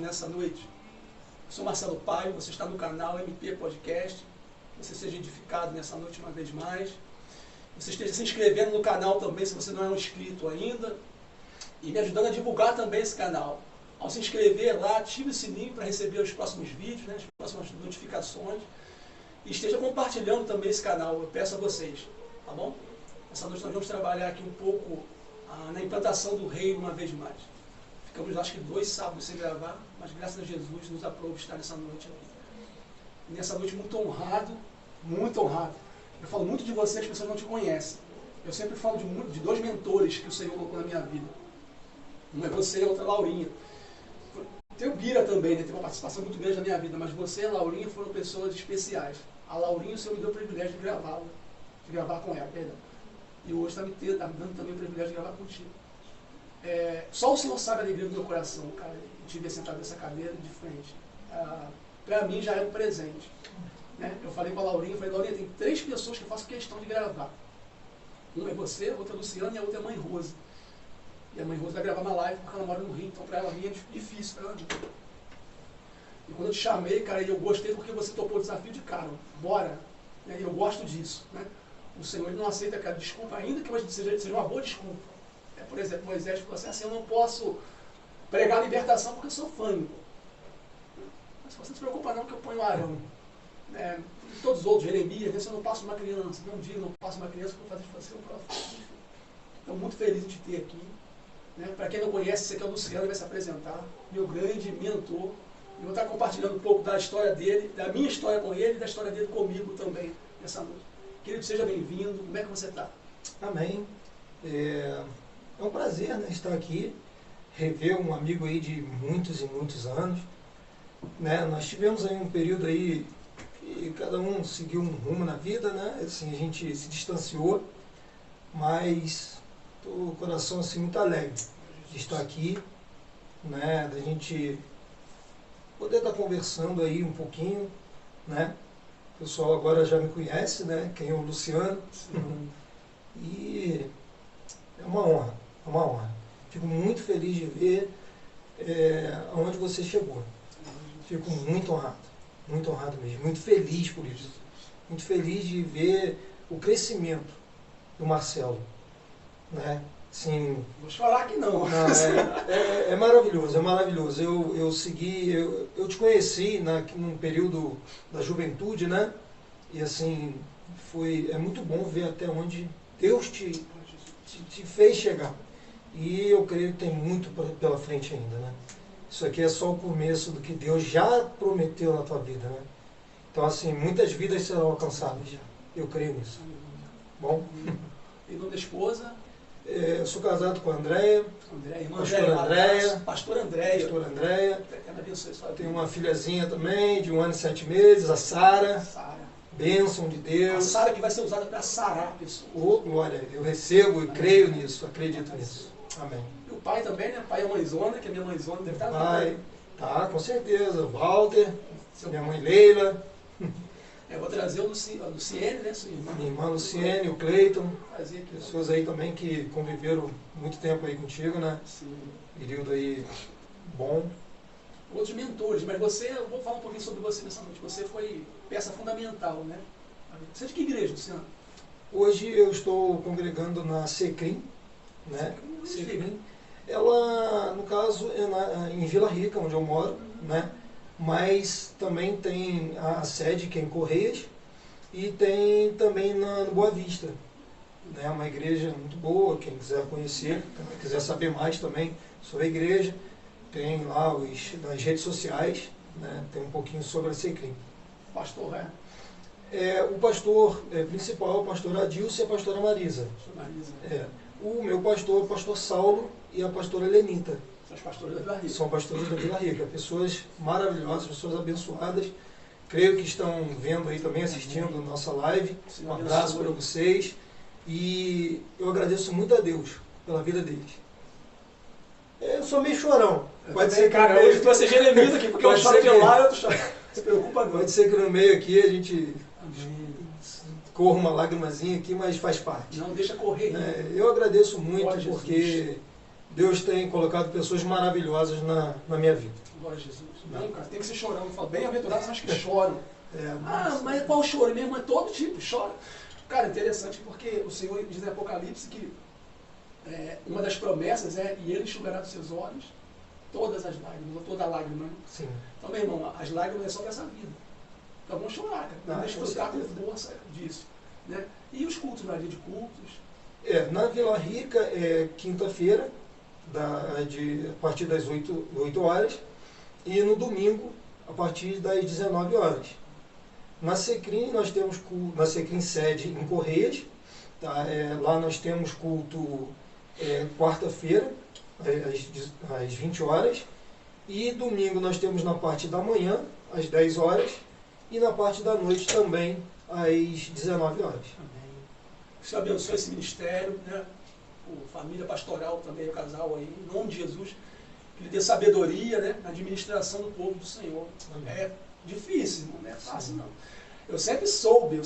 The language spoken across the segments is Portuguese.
Nessa noite, eu sou Marcelo Paio, você está no canal MP Podcast, que você seja edificado nessa noite uma vez mais, você esteja se inscrevendo no canal também, se você não é um inscrito ainda, e me ajudando a divulgar também esse canal. Ao se inscrever lá, ative o sininho para receber os próximos vídeos, né, as próximas notificações, e esteja compartilhando também esse canal, eu peço a vocês, tá bom? Essa noite nós vamos trabalhar aqui um pouco na implantação do reino uma vez mais. Ficamos, acho que 2 sábados sem gravar, mas graças a Jesus nos aprove estar nessa noite aqui. E nessa noite muito honrado, muito honrado. Eu falo muito de você, as pessoas não te conhecem. Eu sempre falo de 2 mentores que o Senhor colocou na minha vida. Um é você e a outra é a Laurinha. Tem o Bira também, né? Tem uma participação muito grande na minha vida, mas você e a Laurinha foram pessoas especiais. A Laurinha, o Senhor me deu o privilégio de gravar com ela, perdão. E hoje está me dando também o privilégio de gravar contigo. Só o Senhor sabe a alegria do meu coração, cara, de te ver sentado nessa cadeira de frente. Para mim já é um presente. Né? Eu falei com a Laurinha, Laurinha, tem 3 pessoas que eu faço questão de gravar. Uma é você, outra é a Luciana e a outra é a mãe Rosa. E a mãe Rosa vai gravar uma live porque ela mora no Rio, então para ela vir é difícil para ela vir. E quando eu te chamei, cara, eu gostei porque você topou o desafio de cara, bora. E eu gosto disso. Né? O Senhor não aceita, cara, desculpa, ainda que seja uma boa desculpa. Por exemplo, Moisés falou assim, eu não posso pregar a libertação porque eu sou fã. Mas você não se preocupa não que eu ponho Arão. E todos os outros, Jeremias, você não passa uma criança, não diga, não passa uma criança para fazer de você um profeta. Estou muito feliz de te ter aqui. Para quem não conhece, esse aqui é o Luciano, ele vai se apresentar, meu grande mentor. Eu vou estar compartilhando um pouco da história dele, da minha história com ele e da história dele comigo também, nessa noite. Querido, seja bem-vindo. Como é que você está? Amém. É um prazer, né, estar aqui, rever um amigo aí de muitos e muitos anos. Né? Nós tivemos aí um período aí que cada um seguiu um rumo na vida, né? Assim, a gente se distanciou, mas estou com o coração assim, muito alegre de estar aqui, né? Da gente poder estar conversando aí um pouquinho, né? O pessoal agora já me conhece, né? Quem é o Luciano. E é uma honra. É uma honra. Fico muito feliz de ver aonde você chegou. Fico muito honrado mesmo, muito feliz por isso. Muito feliz de ver o crescimento do Marcelo. Né? Assim, vou falar que não. É maravilhoso, é maravilhoso. Eu te conheci num período da juventude, né? E assim, é muito bom ver até onde Deus te fez chegar. E eu creio que tem muito pela frente ainda, né? Isso aqui é só o começo do que Deus já prometeu na tua vida, né? Então, assim, muitas vidas serão alcançadas já. Eu creio nisso. Bom? E nome da esposa? Eu sou casado com a Andréia. Pastor Andréia. Tenho uma filhazinha também, de 1 ano e 7 meses, a Sara. Bênção de Deus. A Sara que vai ser usada para sarar pessoas. Oh, glória, eu recebo e creio nisso, acredito nisso. Amém. E o pai também, né? Pai e a mãezona, que a minha mãezona deve estar pai, tá, com certeza. Walter, minha mãe Leila. Eu vou trazer o Luciene, né? Sua irmã. Minha irmã Luciene, o Cleiton. Pessoas aí também que conviveram muito tempo aí contigo, né? Sim. Período aí bom. Outros mentores, mas eu vou falar um pouquinho sobre você nessa noite. Você foi peça fundamental, né? Você é de que igreja, Luciano? Hoje eu estou congregando na Secrim, né? Secrim. Ela, no caso, é em Vila Rica, onde eu moro, né? Mas também tem a sede que é em Correias e tem também no Boa Vista. É uma igreja muito boa, quem quiser conhecer, quem quiser saber mais também sobre a igreja, tem lá nas redes sociais, né? Tem um pouquinho sobre a Secrim. Pastor, o pastor principal é o pastor Adilson e a pastora Marisa. O meu pastor é o pastor Saulo e a pastora Helenita. São os pastores da Vila Rica. São pastores da Vila Rica, pessoas maravilhosas, pessoas abençoadas. Creio que estão vendo aí também, assistindo nossa live. Um abraço para vocês. E eu agradeço muito a Deus pela vida deles. Eu sou meio chorão. Pode ser, cara, hoje tu vai ser Jeremias aqui, porque eu choro de lá e outro choro. Não se preocupa não. Pode ser que no meio aqui a gente corra uma lágrimazinha aqui, mas faz parte. Não, deixa correr. Eu agradeço muito porque Deus tem colocado pessoas maravilhosas na minha vida. Glória a Jesus. Não, cara, tem que ser chorando. Eu falo, bem-aventurados são os que choram. Mas Mas qual choro mesmo? É todo tipo, chora. Cara, interessante porque o Senhor diz em Apocalipse que uma das promessas é e Ele enxugará dos seus olhos todas as lágrimas, ou toda lágrima. Né? Sim. Então, meu irmão, as lágrimas é só para essa vida. Então vamos chorar, cara. Vamos desfrutar com força disso. Né? E os cultos, na dia de cultos? Na Vila Rica é quinta-feira, a partir das 8 horas, e no domingo, a partir das 19 horas. Na Secrim, nós temos na Secrim sede em Correias, tá? Lá nós temos culto quarta-feira, às 20 horas, e domingo nós temos na parte da manhã, às 10 horas, e na parte da noite também, às 19 horas. Amém. Que o Senhor abençoe esse ministério, né? Família pastoral também, o casal aí, em nome de Jesus, que lhe dê sabedoria, né? Na administração do povo do Senhor. Amém. É difícil, não é fácil não. Eu sempre soube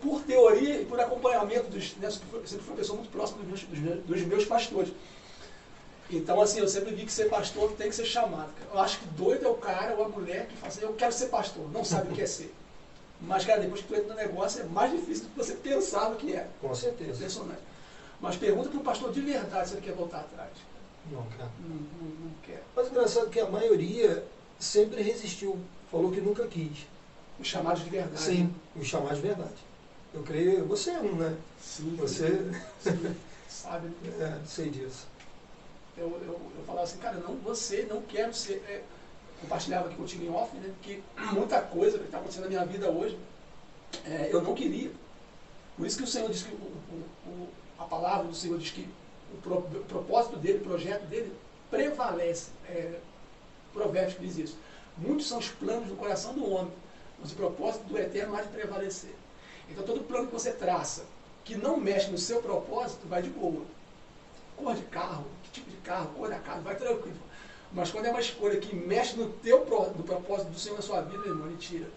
por teoria e por acompanhamento sempre fui uma pessoa muito próxima dos meus pastores. Então, assim, eu sempre vi que ser pastor tem que ser chamado. Cara. Eu acho que doido é o cara ou a mulher que fala assim, eu quero ser pastor, não sabe o que é ser. Mas, cara, depois que tu entra no negócio, é mais difícil do que você pensava que é. Com certeza. É impressionante. Mas pergunta para o pastor de verdade se ele quer voltar atrás. Não quer. Não quer. Mas engraçado que a maioria sempre resistiu, falou que nunca quis. Os chamados de verdade. Sim, os chamados de verdade. Eu creio, você é um, né? Sim. Você sim, sabe? sei disso. Eu falava assim, cara, você não quero ser. Compartilhava aqui contigo em off, né? Porque muita coisa que está acontecendo na minha vida hoje, eu não queria. Por isso que o Senhor diz que a palavra do Senhor diz que o propósito dele, o projeto dele, prevalece. Provérbios que diz isso. Muitos são os planos do coração do homem, mas o propósito do Eterno há de prevalecer. Então todo plano que você traça, que não mexe no seu propósito, vai de boa. Cor de carro, que tipo de carro, cor da casa, vai tranquilo. Mas quando é uma escolha que mexe no propósito do Senhor na sua vida, meu irmão, ele tira.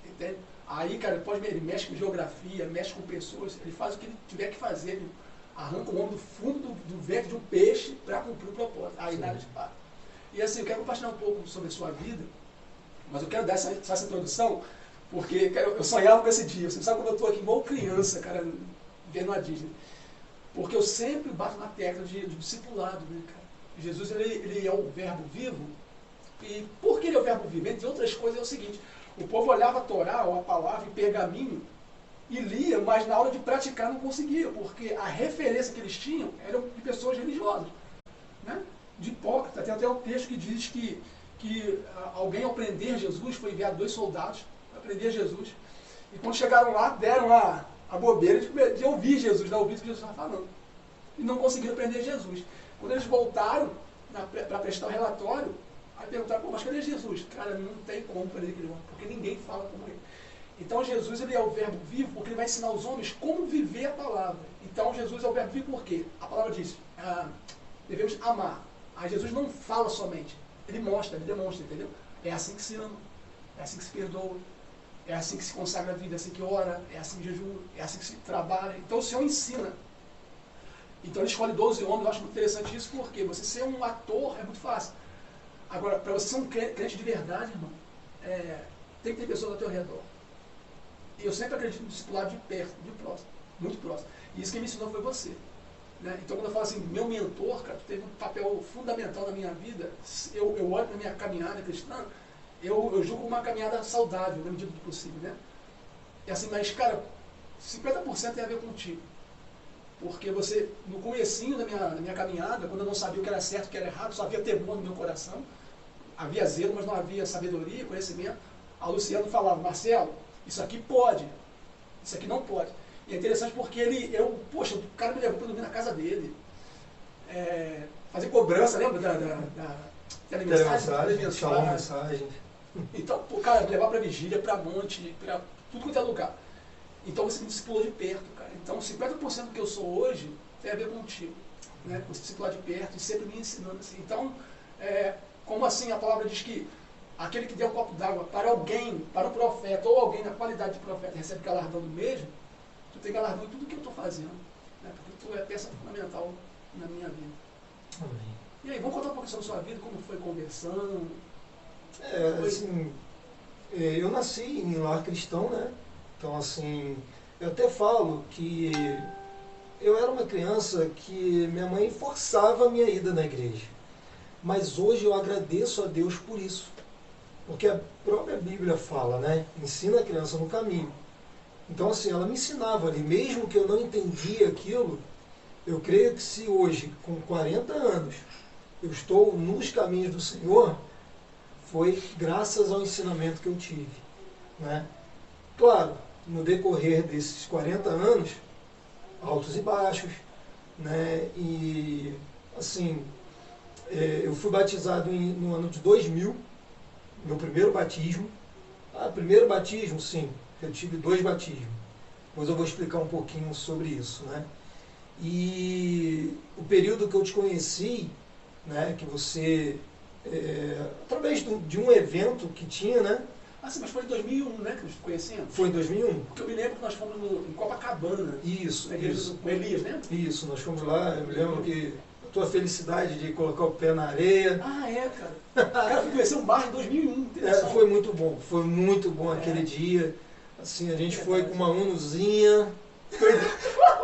Entende? Aí, cara, ele mexe com geografia, mexe com pessoas, ele faz o que ele tiver que fazer, ele arranca o homem do fundo do ventre de um peixe para cumprir o propósito. Aí nada de para. E assim, eu quero compartilhar um pouco sobre a sua vida, mas eu quero dar essa introdução, porque cara, eu sonhava com esse dia. Você sabe quando eu estou aqui igual criança, cara, vendo a Disney. Porque eu sempre bato na tecla de discipulado, né, cara? Jesus, ele é o verbo vivo, e por que ele é o verbo vivo? Entre outras coisas é o seguinte, o povo olhava a Torá, ou a palavra, em pergaminho, e lia, mas na hora de praticar não conseguia, porque a referência que eles tinham era de pessoas religiosas, né? De hipócrita. Tem até um texto que diz que alguém, ao prender Jesus, foi enviado 2 soldados para prender Jesus, e quando chegaram lá, deram a bobeira de ouvir Jesus, ouvir o que Jesus estava falando, e não conseguiram prender Jesus. Quando eles voltaram para prestar o relatório, aí perguntaram, mas cadê Jesus? Cara, não tem como prender aquele homem, porque ninguém fala como ele. Então Jesus, ele é o verbo vivo porque ele vai ensinar os homens como viver a palavra. Então Jesus é o verbo vivo por quê? A palavra diz, devemos amar. Aí Jesus não fala somente, ele mostra, ele demonstra, entendeu? É assim que se ama, é assim que se perdoa, é assim que se consagra a vida, é assim que ora, é assim que jejua, é assim que se trabalha. Então o Senhor ensina. Então ele escolhe 12 homens, eu acho muito interessante isso, porque você ser um ator é muito fácil. Agora, para você ser um crente de verdade, irmão, tem que ter pessoas ao teu redor. E eu sempre acredito no discipulado de perto, de próximo, muito próximo. E isso que me ensinou foi você. Né? Então quando eu falo assim, meu mentor, cara, tu teve um papel fundamental na minha vida, eu olho para a minha caminhada cristã, eu julgo uma caminhada saudável, na medida do possível, né? E assim, mas, cara, 50% tem a ver contigo. Porque você, no comecinho da minha caminhada, quando eu não sabia o que era certo e o que era errado, só havia temor no meu coração, havia zelo, mas não havia sabedoria, conhecimento. A Luciana falava, Marcelo, isso aqui pode, isso aqui não pode. E é interessante porque poxa, o cara me levou para dormir na casa dele, fazer cobrança, lembra da telemensagem? Então, o cara me levar para vigília, para monte, para tudo quanto é lugar. Então você me discipulou de perto, cara. Então 50% do que eu sou hoje tem a ver contigo, né? Você discipular de perto e sempre me ensinando assim. Então, como assim a palavra diz que aquele que deu um copo d'água para alguém, para o profeta, ou alguém na qualidade de profeta recebe galardão do mesmo, tu tem galardão em tudo que eu estou fazendo, né? Porque tu é peça fundamental na minha vida. Amém. E aí, vamos contar um pouco sobre a sua vida, como foi a conversão, assim, eu nasci em lar cristão, né? Então, assim, eu até falo que eu era uma criança que minha mãe forçava a minha ida na igreja. Mas hoje eu agradeço a Deus por isso. Porque a própria Bíblia fala, né? Ensina a criança no caminho. Então, assim, ela me ensinava ali, mesmo que eu não entendia aquilo, eu creio que se hoje, com 40 anos, eu estou nos caminhos do Senhor, foi graças ao ensinamento que eu tive, né? Claro, no decorrer desses 40 anos, altos e baixos, né? E, assim, eu fui batizado no ano de 2000, meu primeiro batismo. Primeiro batismo, sim, eu tive 2 batismos. Depois eu vou explicar um pouquinho sobre isso, né? E o período que eu te conheci, né, que você, através de um evento que tinha, né? Sim, mas foi em 2001, né, que nos conhecemos? Foi em 2001. Porque eu me lembro que nós fomos em Copacabana. Isso, isso. Com Elias, né? Isso, nós fomos lá, eu me lembro que a tua felicidade de colocar o pé na areia. Cara. Cara, fui conhecer um bar em 2001. Foi muito bom aquele dia. Assim, a gente foi com uma unozinha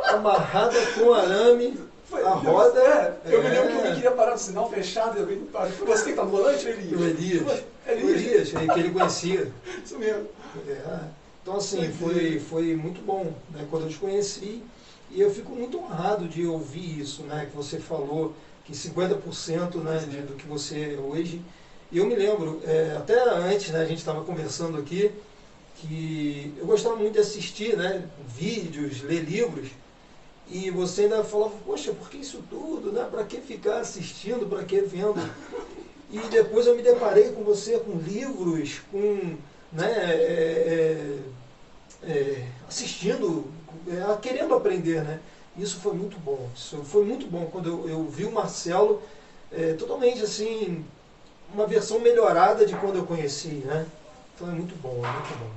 amarrada com arame, a roda. Eu me lembro que alguém queria parar no sinal fechado, eu não parei. Foi você que está no volante, Elias? O Elias, que ele conhecia. Isso mesmo. Então, assim, foi muito bom, né, quando eu te conheci. E eu fico muito honrado de ouvir isso, né, que você falou, que 50%, né, do que você é hoje. E eu me lembro, até antes, né, a gente estava conversando aqui, que eu gostava muito de assistir, né, vídeos, ler livros, e você ainda falava, poxa, por que isso tudo, né, para que ficar assistindo, para que vendo? E depois eu me deparei com você, com livros, com, né, assistindo, querendo aprender, né? Isso foi muito bom. Isso foi muito bom quando eu vi o Marcelo totalmente assim, uma versão melhorada de quando eu conheci, né? Então é muito bom,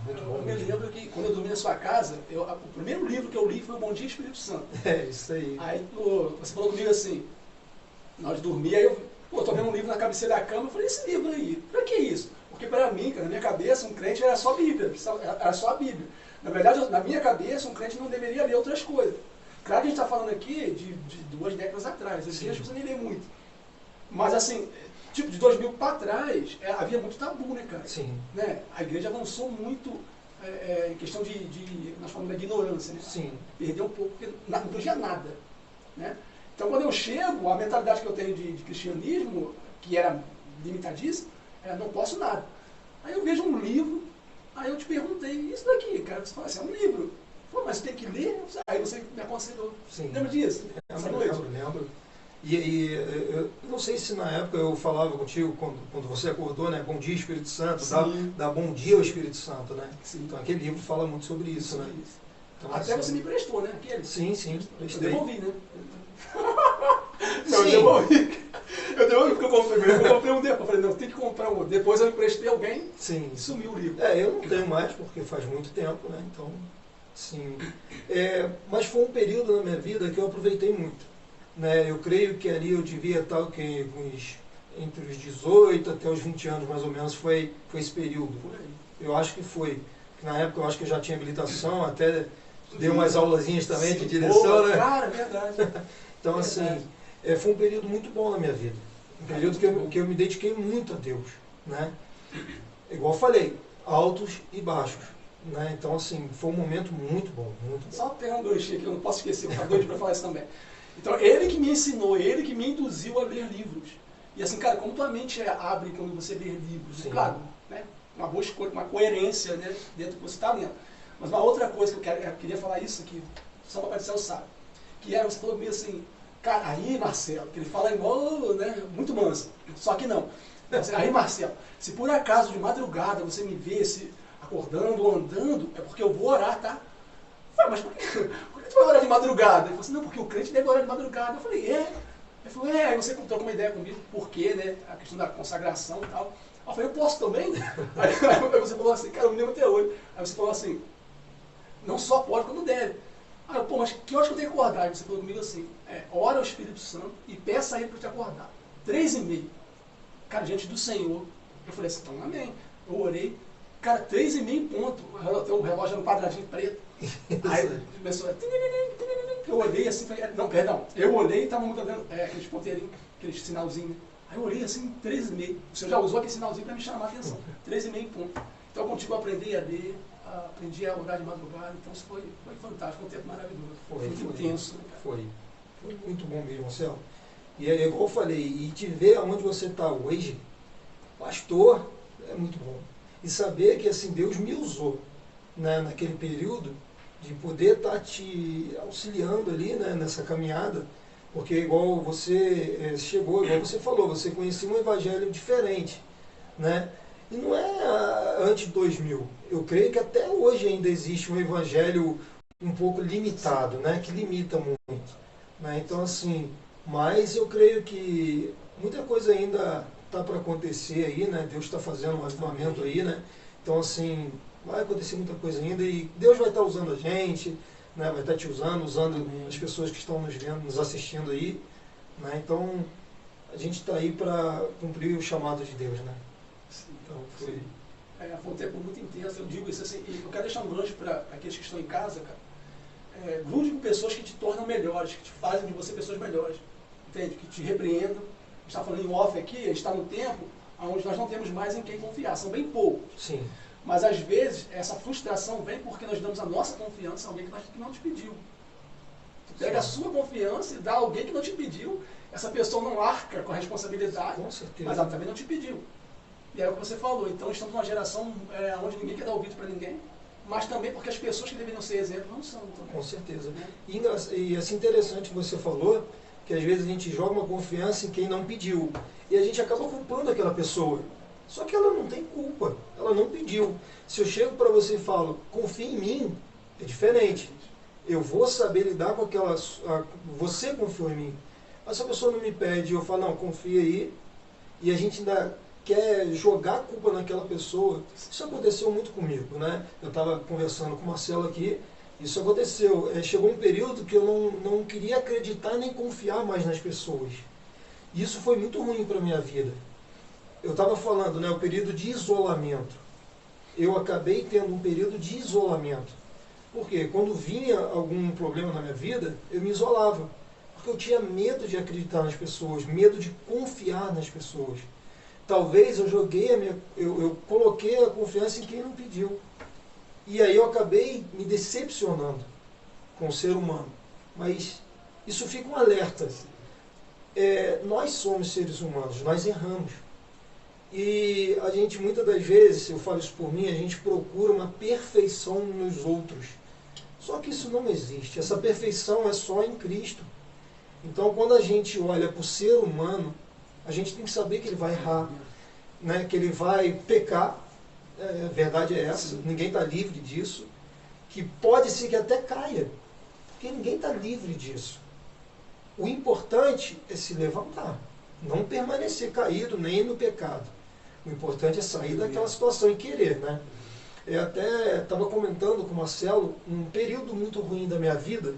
muito bom. Eu me lembro que quando eu dormi na sua casa, o primeiro livro que eu li foi o Bom Dia Espírito Santo. Isso aí. Aí você falou comigo assim, na hora de dormir, aí eu tô vendo um livro na cabeceira da cama, eu falei, esse livro aí, pra que isso? Porque para mim, cara, na minha cabeça, um crente era só a Bíblia, era só a Bíblia. Na verdade, na minha cabeça, um crente não deveria ler outras coisas. Claro que a gente está falando aqui de 2 décadas atrás, hoje em dia as pessoas nem lê muito. Mas assim, tipo, de 2000 para trás, havia muito tabu, né, cara? Sim. Né? A igreja avançou muito em questão de nós falamos da ignorância, né? Sim. Perdeu um pouco, porque não podia nada. Né? Então, quando eu chego, a mentalidade que eu tenho de cristianismo, que era limitadíssima, não posso nada. Aí eu vejo um livro, aí eu te perguntei, isso daqui, cara? Você fala assim, é um livro. Pô, mas tem que ler? Aí você me aconselhou. Sim. Lembra disso? Lembro. E eu não sei se na época eu falava contigo, quando você acordou, né? Bom dia, Espírito Santo, dá bom dia ao Espírito Santo, né? Sim. Então aquele livro fala muito sobre isso, né? Então, até você me prestou, né? Aquele? Sim, eu devolvi, né? Não, eu devolvi. Eu devolvi porque eu comprei um depois. Eu falei, não, tem que comprar um. Depois eu emprestei alguém e sumiu o livro. Eu não tenho mais, porque faz muito tempo, né? Então, sim. Mas foi um período na minha vida que eu aproveitei muito. Né? Eu creio que ali eu devia estar entre os 18 até os 20 anos, mais ou menos, foi esse período. Eu acho que foi. Na época eu acho que eu já tinha habilitação, até dei umas aulazinhas também de direção, né? Cara, verdade. Então, assim, foi um período muito bom na minha vida. Um período que eu me dediquei muito a Deus, né? Igual eu falei, altos e baixos, né? Então, assim, foi um momento muito bom, muito bom. Só pegar um gancho aqui, eu não posso esquecer, eu estou doido para falar isso também. Então, ele que me ensinou, ele que me induziu a ler livros. E assim, cara, como tua mente abre quando você lê livros? Sim. Claro, né? Uma boa escolha, uma coerência, né, dentro do que você está lendo. Mas uma outra coisa que eu queria falar isso aqui, só para parecer o sabe, que era, você falou comigo assim, cara, aí Marcelo, que ele fala igual, né, muito manso, só que não. Aí Marcelo, se por acaso de madrugada você me vê acordando ou andando, é porque eu vou orar, tá? Eu falei, mas por que tu vai orar de madrugada? Ele falou assim, não, porque o crente deve orar de madrugada. Eu falei, Ele falou, aí você trocou uma ideia comigo, por quê, né, a questão da consagração e tal. Eu falei, eu posso também? Aí você falou assim, cara, eu me lembro até hoje. Aí você falou assim, não só pode, como deve. Aí eu, pô, mas que horas que eu tenho que acordar? Aí você falou comigo assim, ora ao Espírito Santo e peça a ele para te acordar. 3h30. Cara, diante do Senhor, Eu falei assim, então amém. Eu orei, cara, 3h30 em ponto. O relógio era um quadradinho preto. Aí começou, eu olhei assim, falei, não, perdão, eu olhei e estava mudando aqueles ponteirinhos, aqueles sinalzinhos. Aí eu olhei assim, 3h30. O senhor já usou aquele sinalzinho para me chamar a atenção. 3h30 em ponto. Então eu continuo a aprender a ler, aprendi a orar de madrugada. Então isso foi fantástico, um tempo maravilhoso. Foi muito intenso. Né, cara? Foi muito bom mesmo, Marcelo. E é igual eu falei, e te ver onde você está hoje, pastor, é muito bom. E saber que assim, Deus me usou, né, naquele período, de poder estar te auxiliando ali, né, nessa caminhada, porque igual você chegou, igual você falou, você conhecia um evangelho diferente, né? E não é antes de 2000. Eu creio que até hoje ainda existe um evangelho um pouco limitado, né, que limita muito, né? Então assim, mas eu creio que muita coisa ainda está para acontecer aí, né? Deus está fazendo um avivamento aí, né? Então assim, vai acontecer muita coisa ainda e Deus vai estar usando a gente, né? Vai estar te usando as pessoas que estão nos vendo, nos assistindo aí, né? Então a gente está aí para cumprir o chamado de Deus, né? Então foi um tempo muito intenso, eu digo isso assim, e eu quero deixar um gancho para aqueles que estão em casa, cara. Grude com pessoas que te tornam melhores, que te fazem de você pessoas melhores, entende? Que te repreendam. A gente está falando em off aqui, a gente está num tempo onde nós não temos mais em quem confiar, são bem poucos. Sim. Mas às vezes essa frustração vem porque nós damos a nossa confiança a alguém que não te pediu. Tu pega a sua confiança e dá a alguém que não te pediu, essa pessoa não arca com a responsabilidade, com certeza, mas ela também não te pediu. E é o que você falou, então estamos numa geração onde ninguém quer dar ouvido para ninguém, mas também porque as pessoas que deveriam ser exemplo não são. Também. Com certeza. Né? E assim, interessante que você falou, que às vezes a gente joga uma confiança em quem não pediu, e a gente acaba culpando aquela pessoa. Só que ela não tem culpa, ela não pediu. Se eu chego para você e falo, confia em mim, é diferente. Eu vou saber lidar com aquela... Você confiou em mim. Mas se a pessoa não me pede, eu falo, não, confia aí, e a gente ainda quer jogar a culpa naquela pessoa. Isso aconteceu muito comigo, né? Eu estava conversando com o Marcelo aqui, isso aconteceu. Chegou um período que eu não queria acreditar nem confiar mais nas pessoas. Isso foi muito ruim para a minha vida. Eu estava falando, né, o período de isolamento. Eu acabei tendo um período de isolamento. Porque quando vinha algum problema na minha vida, eu me isolava. Porque eu tinha medo de acreditar nas pessoas, medo de confiar nas pessoas. Talvez eu eu coloquei a confiança em quem não pediu. E aí eu acabei me decepcionando com o ser humano. Mas isso fica um alerta. Nós somos seres humanos, nós erramos. E a gente, muitas das vezes, eu falo isso por mim, a gente procura uma perfeição nos outros. Só que isso não existe. Essa perfeição é só em Cristo. Então, quando a gente olha para o ser humano, a gente tem que saber que ele vai errar, né? Que ele vai pecar. A verdade é essa. Sim. Ninguém está livre disso. Que pode ser que até caia. Porque ninguém está livre disso. O importante é se levantar. Não permanecer caído nem no pecado. O importante é sair daquela situação e querer, né? Eu até estava comentando com o Marcelo um período muito ruim da minha vida,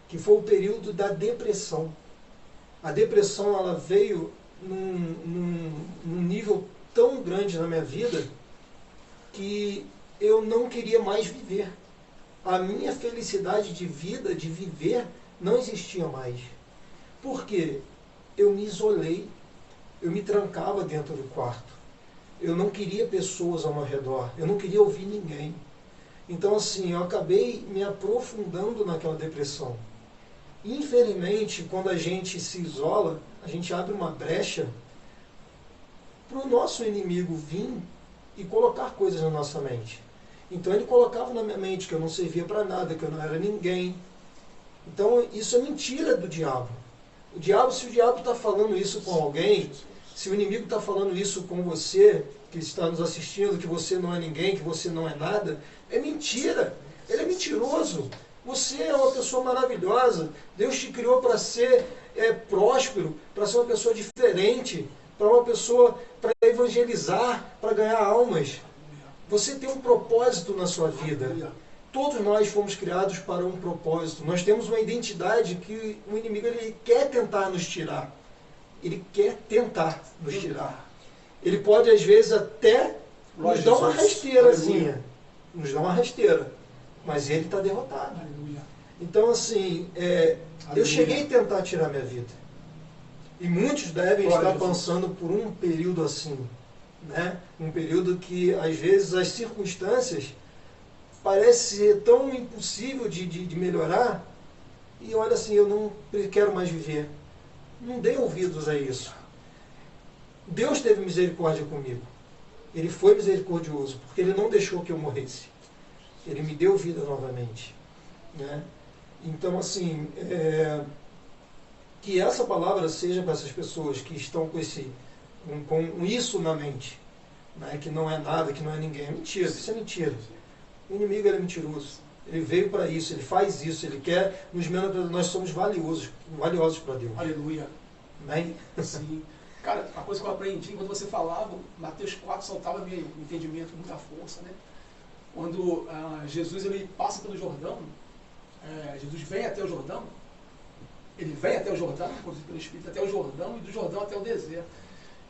que foi o período da depressão. A depressão, ela veio num nível tão grande na minha vida que eu não queria mais viver. A minha felicidade de vida, de viver, não existia mais. Por quê? Eu me isolei, eu me trancava dentro do quarto. Eu não queria pessoas ao meu redor, eu não queria ouvir ninguém. Então assim, eu acabei me aprofundando naquela depressão. Infelizmente, quando a gente se isola, a gente abre uma brecha para o nosso inimigo vir e colocar coisas na nossa mente. Então ele colocava na minha mente que eu não servia para nada, que eu não era ninguém. Então isso é mentira do diabo. Se o diabo está falando isso com alguém, se o inimigo está falando isso com você, que está nos assistindo, que você não é ninguém, que você não é nada, é mentira. Ele é mentiroso. Você é uma pessoa maravilhosa. Deus te criou para ser próspero, para ser uma pessoa diferente, para uma pessoa para evangelizar, para ganhar almas. Você tem um propósito na sua vida. Todos nós fomos criados para um propósito. Nós temos uma identidade que o inimigo ele quer tentar nos tirar. Ele quer tentar nos tirar. Ele pode, às vezes, até nos dar uma rasteirazinha. Nos dá uma rasteira. Mas ele está derrotado. Aleluia. Então, assim, eu cheguei a tentar tirar minha vida. E muitos devem Glória estar passando por um período assim. Né? Um período que, às vezes, as circunstâncias parecem ser tão impossível de melhorar. E olha assim, eu não quero mais viver. Não dê ouvidos a isso. Deus teve misericórdia comigo. Ele foi misericordioso, porque Ele não deixou que eu morresse. Ele me deu vida novamente. Né? Então, assim, que essa palavra seja para essas pessoas que estão com isso na mente, né? Que não é nada, que não é ninguém. É mentira, isso é mentira. O inimigo ele é mentiroso. Ele veio para isso, ele faz isso, ele quer nos menos. Nós somos valiosos para Deus. Aleluia. Amém? Sim. Cara, a coisa que eu aprendi, quando você falava, Mateus 4 saltava meu entendimento com muita força, né? Quando Jesus ele passa pelo Jordão, Jesus vem até o Jordão, ele vem até o Jordão, conduzido pelo Espírito, até o Jordão, e do Jordão até o deserto.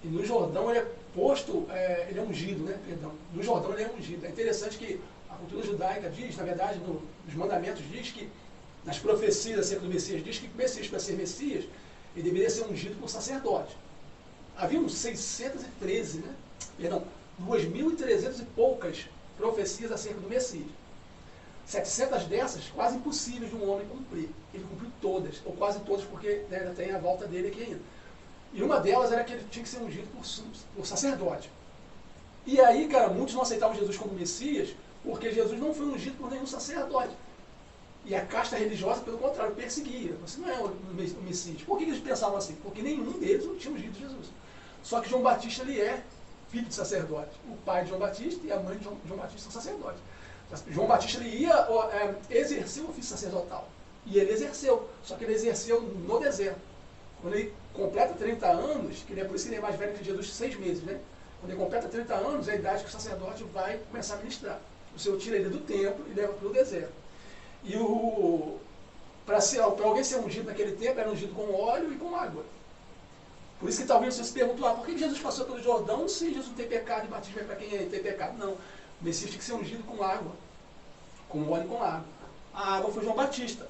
E no Jordão ele é posto, ele é ungido, né? Perdão. No Jordão ele é ungido. É interessante que a cultura judaica diz, na verdade, nos mandamentos diz que, nas profecias acerca do Messias, diz que o Messias, para ser Messias, ele deveria ser ungido por sacerdote. Havia uns 613, né? Perdão, 2.300 e poucas profecias acerca do Messias. 700 dessas, quase impossíveis de um homem cumprir. Ele cumpriu todas, ou quase todas, porque ainda tem a volta dele aqui ainda. E uma delas era que ele tinha que ser ungido por sacerdote. E aí, cara, muitos não aceitavam Jesus como Messias, porque Jesus não foi ungido por nenhum sacerdote. E a casta religiosa, pelo contrário, perseguia. Você não é o Messias. Por que eles pensavam assim? Porque nenhum deles não tinha ungido Jesus. Só que João Batista, ele é filho de sacerdote. O pai de João Batista e a mãe de João Batista são sacerdotes. João Batista, ele ia exercer o ofício sacerdotal. E ele exerceu. Só que ele exerceu no deserto. Quando ele completa 30 anos, que por isso que ele é mais velho que Jesus, 6 meses, né? Quando ele completa 30 anos, é a idade que o sacerdote vai começar a ministrar. O Senhor tira ele do templo e leva para o deserto. E para alguém ser ungido naquele tempo, era ungido com óleo e com água. Por isso que talvez você se pergunte, por que Jesus passou pelo Jordão se Jesus não tem pecado e batismo é para quem tem pecado? Não. O Messias tinha que ser ungido com água. Com óleo e com água. A água foi João Batista.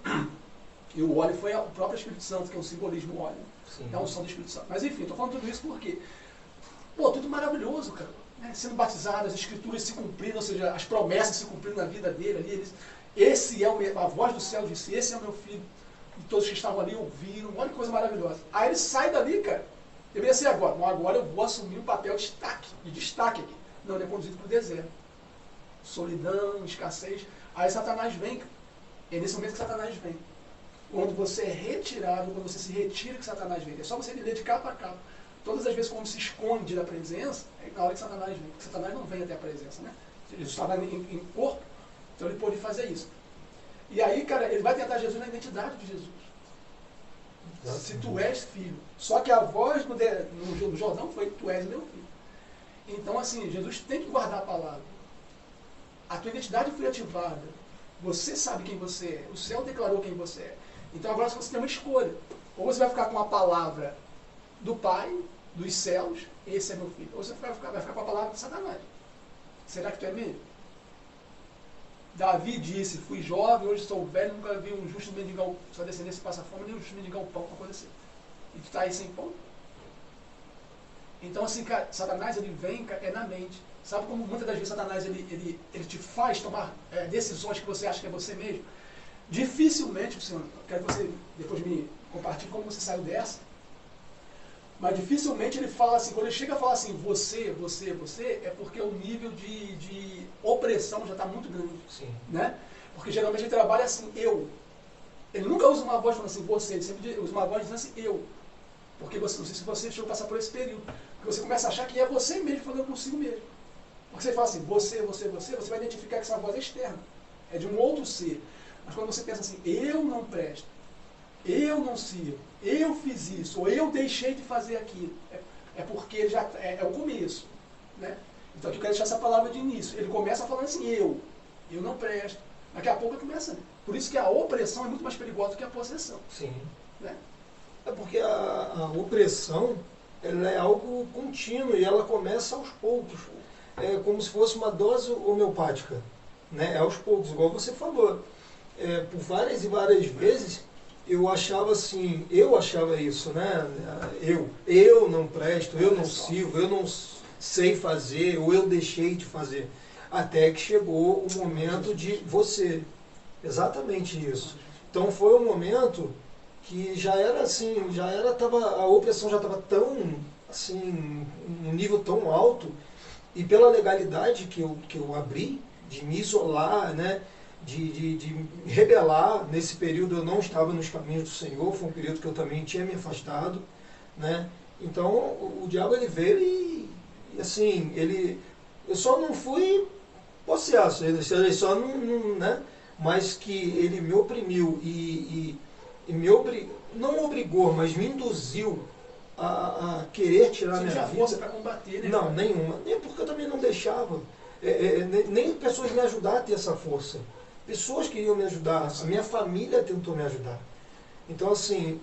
E o óleo foi o próprio Espírito Santo, que é um simbolismo do óleo. Sim. É a unção do Espírito Santo. Mas enfim, estou falando tudo isso porque, tudo maravilhoso, cara. Né? Sendo batizado, as escrituras se cumprindo, ou seja, as promessas se cumprindo na vida dele ali. Esse é a voz do céu disse, esse é o meu filho. E todos que estavam ali ouviram, olha que coisa maravilhosa. Aí ele sai dali, cara. Deveria ser agora. Bom, agora eu vou assumir um papel de destaque aqui. Não, ele é conduzido para o deserto. Solidão, escassez. Aí Satanás vem, cara. É nesse momento que Satanás vem. Quando você é retirado, quando você se retira que Satanás vem. É só você ler de capa a capa. Todas as vezes quando se esconde da presença, é na hora que Satanás vem. Porque Satanás não vem até a presença, né? Ele estava em corpo, então ele pôde fazer isso. E aí, cara, ele vai tentar Jesus na identidade de Jesus. Se tu és filho. Só que a voz no Jordão foi, tu és meu filho. Então, assim, Jesus tem que guardar a palavra. A tua identidade foi ativada. Você sabe quem você é. O céu declarou quem você é. Então agora você tem uma escolha. Ou você vai ficar com a palavra do Pai, dos céus, esse é meu filho. Ou você vai ficar com a palavra de Satanás. Será que tu é mesmo? Davi disse, fui jovem, hoje sou velho, nunca vi um justo mendigar sua descendência passa fome, nem um justo mendigar o pão, uma coisa assim. E tu está aí sem pão? Então assim, cara, Satanás ele vem na mente. Sabe como muitas das vezes Satanás ele te faz tomar decisões que você acha que é você mesmo? Dificilmente, senhor, quero que você depois me compartilhe como você saiu dessa, mas dificilmente ele fala assim, quando ele chega a falar assim, você, é porque o nível de opressão já está muito grande. Sim. Né? Porque geralmente ele trabalha assim, eu. Ele nunca usa uma voz falando assim, você, ele sempre usa uma voz dizendo assim, eu. Porque você, não sei se você chegou a passar por esse período, porque você começa a achar que é você mesmo falando consigo mesmo. Porque você fala assim, você vai identificar que essa voz é externa, é de um outro ser. Mas quando você pensa assim, eu não presto, eu não sirvo, eu fiz isso, ou eu deixei de fazer aquilo, é porque já é o começo. Né? Então aqui eu quero deixar essa palavra de início. Ele começa falando assim, eu não presto. Daqui a pouco ele começa. Por isso que a opressão é muito mais perigosa do que a possessão. Sim. Né? É porque a opressão, ela é algo contínuo e ela começa aos poucos. É como se fosse uma dose homeopática, né? É aos poucos, igual você falou. Por várias e várias vezes eu achava assim, eu achava isso, né? Eu não presto, eu não sirvo, eu não sei fazer, ou eu deixei de fazer. Até que chegou o momento de você. Exatamente isso. Então foi um momento que já era assim, a opressão já estava tão, assim, um nível tão alto, e pela legalidade que eu abri, de me isolar, né, de me rebelar. Nesse período eu não estava nos caminhos do Senhor, foi um período que eu também tinha me afastado, né. Então o diabo ele veio e assim, eu só não fui possesso, ele só não, né, mas que ele me oprimiu e não obrigou, mas me induziu a querer tirar minha vida. Você tinha força para combater, né? Não, nenhuma. Nem porque eu também não deixava. Nem pessoas me ajudaram a ter essa força. Pessoas queriam me ajudar. A minha família tentou me ajudar. Então, assim,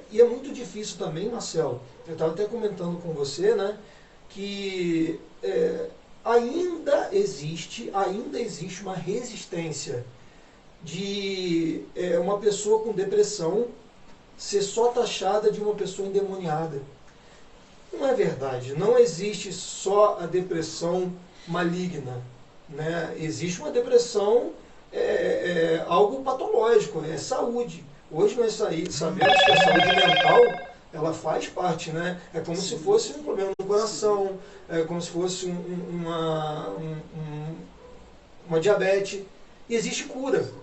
e é muito difícil também, Marcelo. Eu estava até comentando com você, né, que ainda existe uma resistência de uma pessoa com depressão ser só taxada de uma pessoa endemoniada. Não é verdade. Não existe só a depressão maligna, né? Existe uma depressão, algo patológico, é saúde. Hoje nós sabemos que a saúde mental ela faz parte, né? É como se fosse um problema no coração, é como se fosse uma diabetes. E existe cura.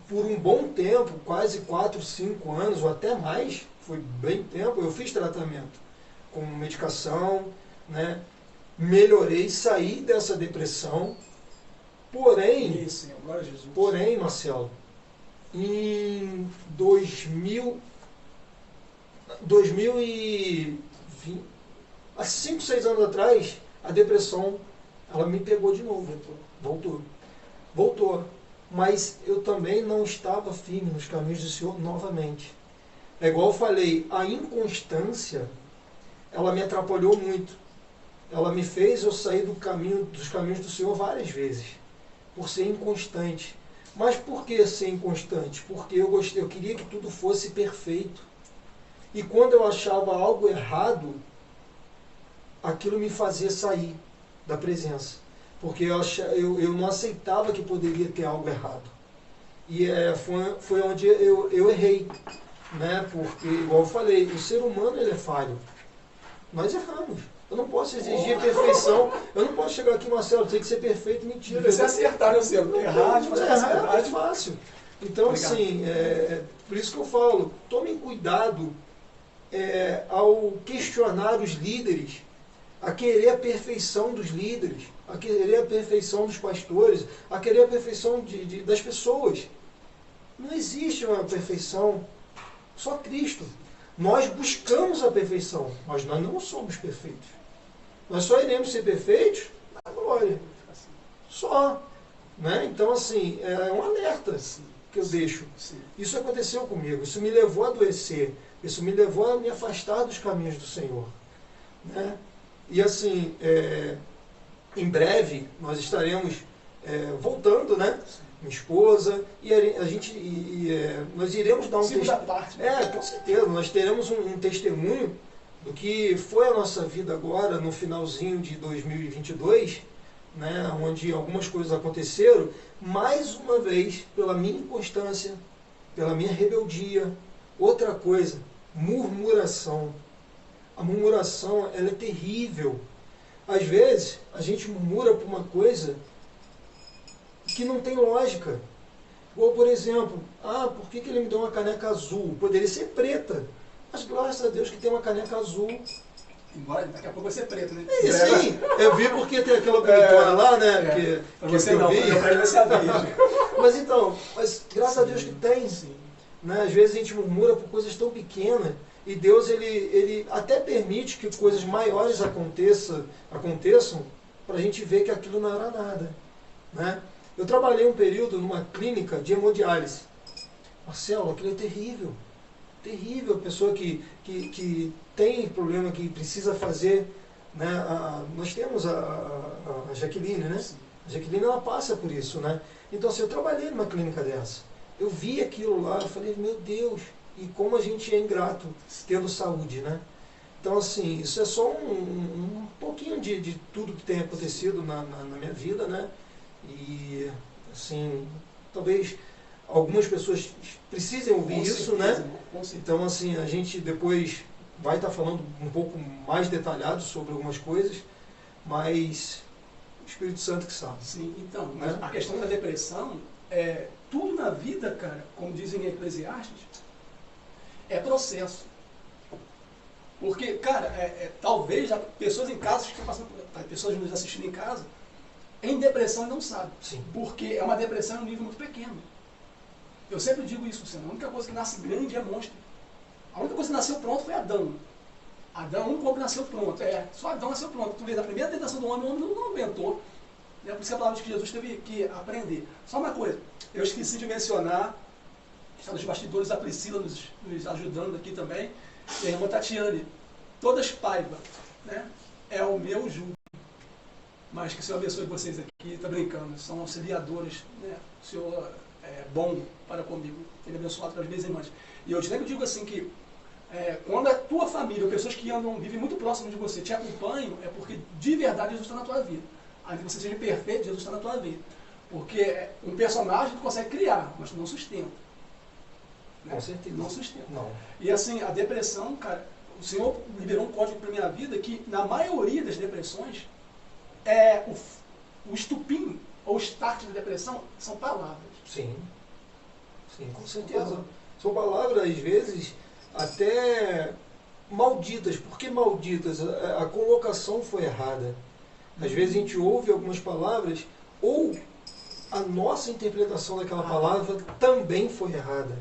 Por um bom tempo, quase 4, 5 anos ou até mais, foi bem tempo, eu fiz tratamento com medicação, né? Melhorei, saí dessa depressão. Porém, Marcelo, em 2020, há 5, 6 anos atrás, a depressão, ela me pegou de novo. Voltou. Mas eu também não estava firme nos caminhos do Senhor novamente. É igual eu falei, a inconstância, ela me atrapalhou muito. Ela me fez eu sair dos caminhos do Senhor várias vezes, por ser inconstante. Mas por que ser inconstante? Porque eu queria que tudo fosse perfeito. E quando eu achava algo errado, aquilo me fazia sair da presença. Porque eu não aceitava que poderia ter algo errado. E foi onde eu errei. Né? Porque, igual eu falei, o ser humano ele é falho. Nós erramos. Eu não posso exigir perfeição. Eu não posso chegar aqui, Marcelo, tem que ser perfeito. Mentira. Você acertar, né, Marcelo? Errar é fácil. Então, obrigado. Assim, por isso que eu falo, tomem cuidado ao questionar os líderes, a querer a perfeição dos líderes, a querer a perfeição dos pastores, a querer a perfeição das pessoas. Não existe uma perfeição, só Cristo. Nós buscamos a perfeição, mas nós não somos perfeitos. Nós só iremos ser perfeitos na glória. Só. Né? Então, assim, é um alerta que eu deixo. Isso aconteceu comigo, isso me levou a adoecer, isso me levou a me afastar dos caminhos do Senhor. Né? E assim, em breve nós estaremos voltando, né? Minha esposa, e nós iremos dar um testemunho. Com certeza, nós teremos um testemunho do que foi a nossa vida agora, no finalzinho de 2022, né? Onde algumas coisas aconteceram, mais uma vez, pela minha inconstância, pela minha rebeldia. Outra coisa, murmuração. A murmuração, ela é terrível. Às vezes, a gente murmura por uma coisa que não tem lógica. Ou, por exemplo, por que ele me deu uma caneca azul? Poderia ser preta. Mas, graças a Deus, que tem uma caneca azul. Embora daqui a pouco vai ser preto, né? Sim, eu vi porque tem aquela bonitona lá, né? Que você não, vai ser a vez. Mas graças a Deus que tem. Sim. Né? Às vezes a gente murmura por coisas tão pequenas. E Deus, ele até permite que coisas maiores aconteçam para a gente ver que aquilo não era nada. Né? Eu trabalhei um período numa clínica de hemodiálise. Marcelo, aquilo é terrível. terrível. A pessoa que tem problema, que precisa fazer, né? Nós temos a Jaqueline, né? A Jaqueline, ela passa por isso, né? Então, assim, eu trabalhei numa clínica dessa. Eu vi aquilo lá, eu falei, meu Deus, e como a gente é ingrato tendo saúde, né? Então, assim, isso é só um pouquinho de tudo que tem acontecido na minha vida, né? E, assim, talvez algumas pessoas precisem ouvir isso, né? Então, assim, a gente depois vai estar falando um pouco mais detalhado sobre algumas coisas, mas o Espírito Santo que sabe. Sim, então, né? A questão da depressão, tudo na vida, cara, como dizem em Eclesiastes, é processo. Porque, cara, talvez pessoas em casa que estão passando por, pessoas nos assistindo em casa, em depressão e não sabem. Sim. Porque é uma depressão em um nível muito pequeno. Eu sempre digo isso, Luciano. A única coisa que nasce grande é monstro. A única coisa que nasceu pronto foi Adão. Adão, o único homem que nasceu pronto. Só Adão nasceu pronto. Tu vê, na primeira tentação do homem, o homem não aguentou. Por isso que a palavra diz que Jesus teve que aprender. Só uma coisa, eu esqueci de mencionar, está nos bastidores, a Priscila nos ajudando aqui também, e a irmã Tatiane. Todas Paiva, né? É o meu jugo. Mas que o Senhor abençoe vocês aqui, está brincando, são auxiliadoras, né? O Senhor é bom para comigo, Ele é abençoado pelas minhas irmãs. E eu sempre digo assim que quando a tua família, ou pessoas que vivem muito próximo de você, te acompanham, é porque de verdade Jesus está na tua vida. Ainda que você seja perfeito, Jesus está na tua vida. Porque um personagem tu consegue criar, mas tu não sustenta. Né? Com certeza. Não sustenta. Não. E assim, a depressão, cara, o Senhor liberou um código para a minha vida que, na maioria das depressões, o estupim, ou o start da depressão, são palavras. Sim. Sim, com certeza. São palavras, às vezes, até malditas. Por que malditas? A colocação foi errada. Às vezes a gente ouve algumas palavras, ou a nossa interpretação daquela palavra também foi errada.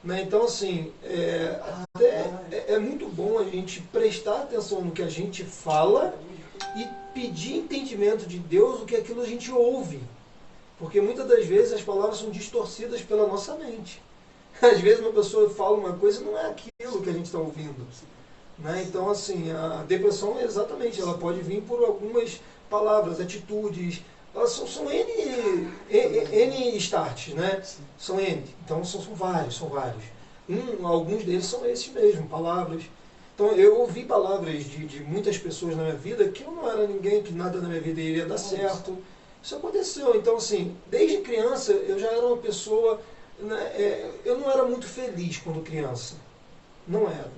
Né? Então, assim, é muito bom a gente prestar atenção no que a gente fala e pedir entendimento de Deus do que aquilo a gente ouve. Porque muitas das vezes as palavras são distorcidas pela nossa mente. Às vezes uma pessoa fala uma coisa e não é aquilo que a gente está ouvindo. Né? Então, assim, a depressão, exatamente, ela pode vir por algumas palavras, atitudes. Elas são N starts, né? São N. Então, são vários. Alguns deles são esses mesmo, palavras. Então, eu ouvi palavras de muitas pessoas na minha vida que eu não era ninguém, que nada na minha vida iria dar certo. Isso aconteceu. Então, assim, desde criança, eu já era uma pessoa... eu não era muito feliz quando criança. Não era.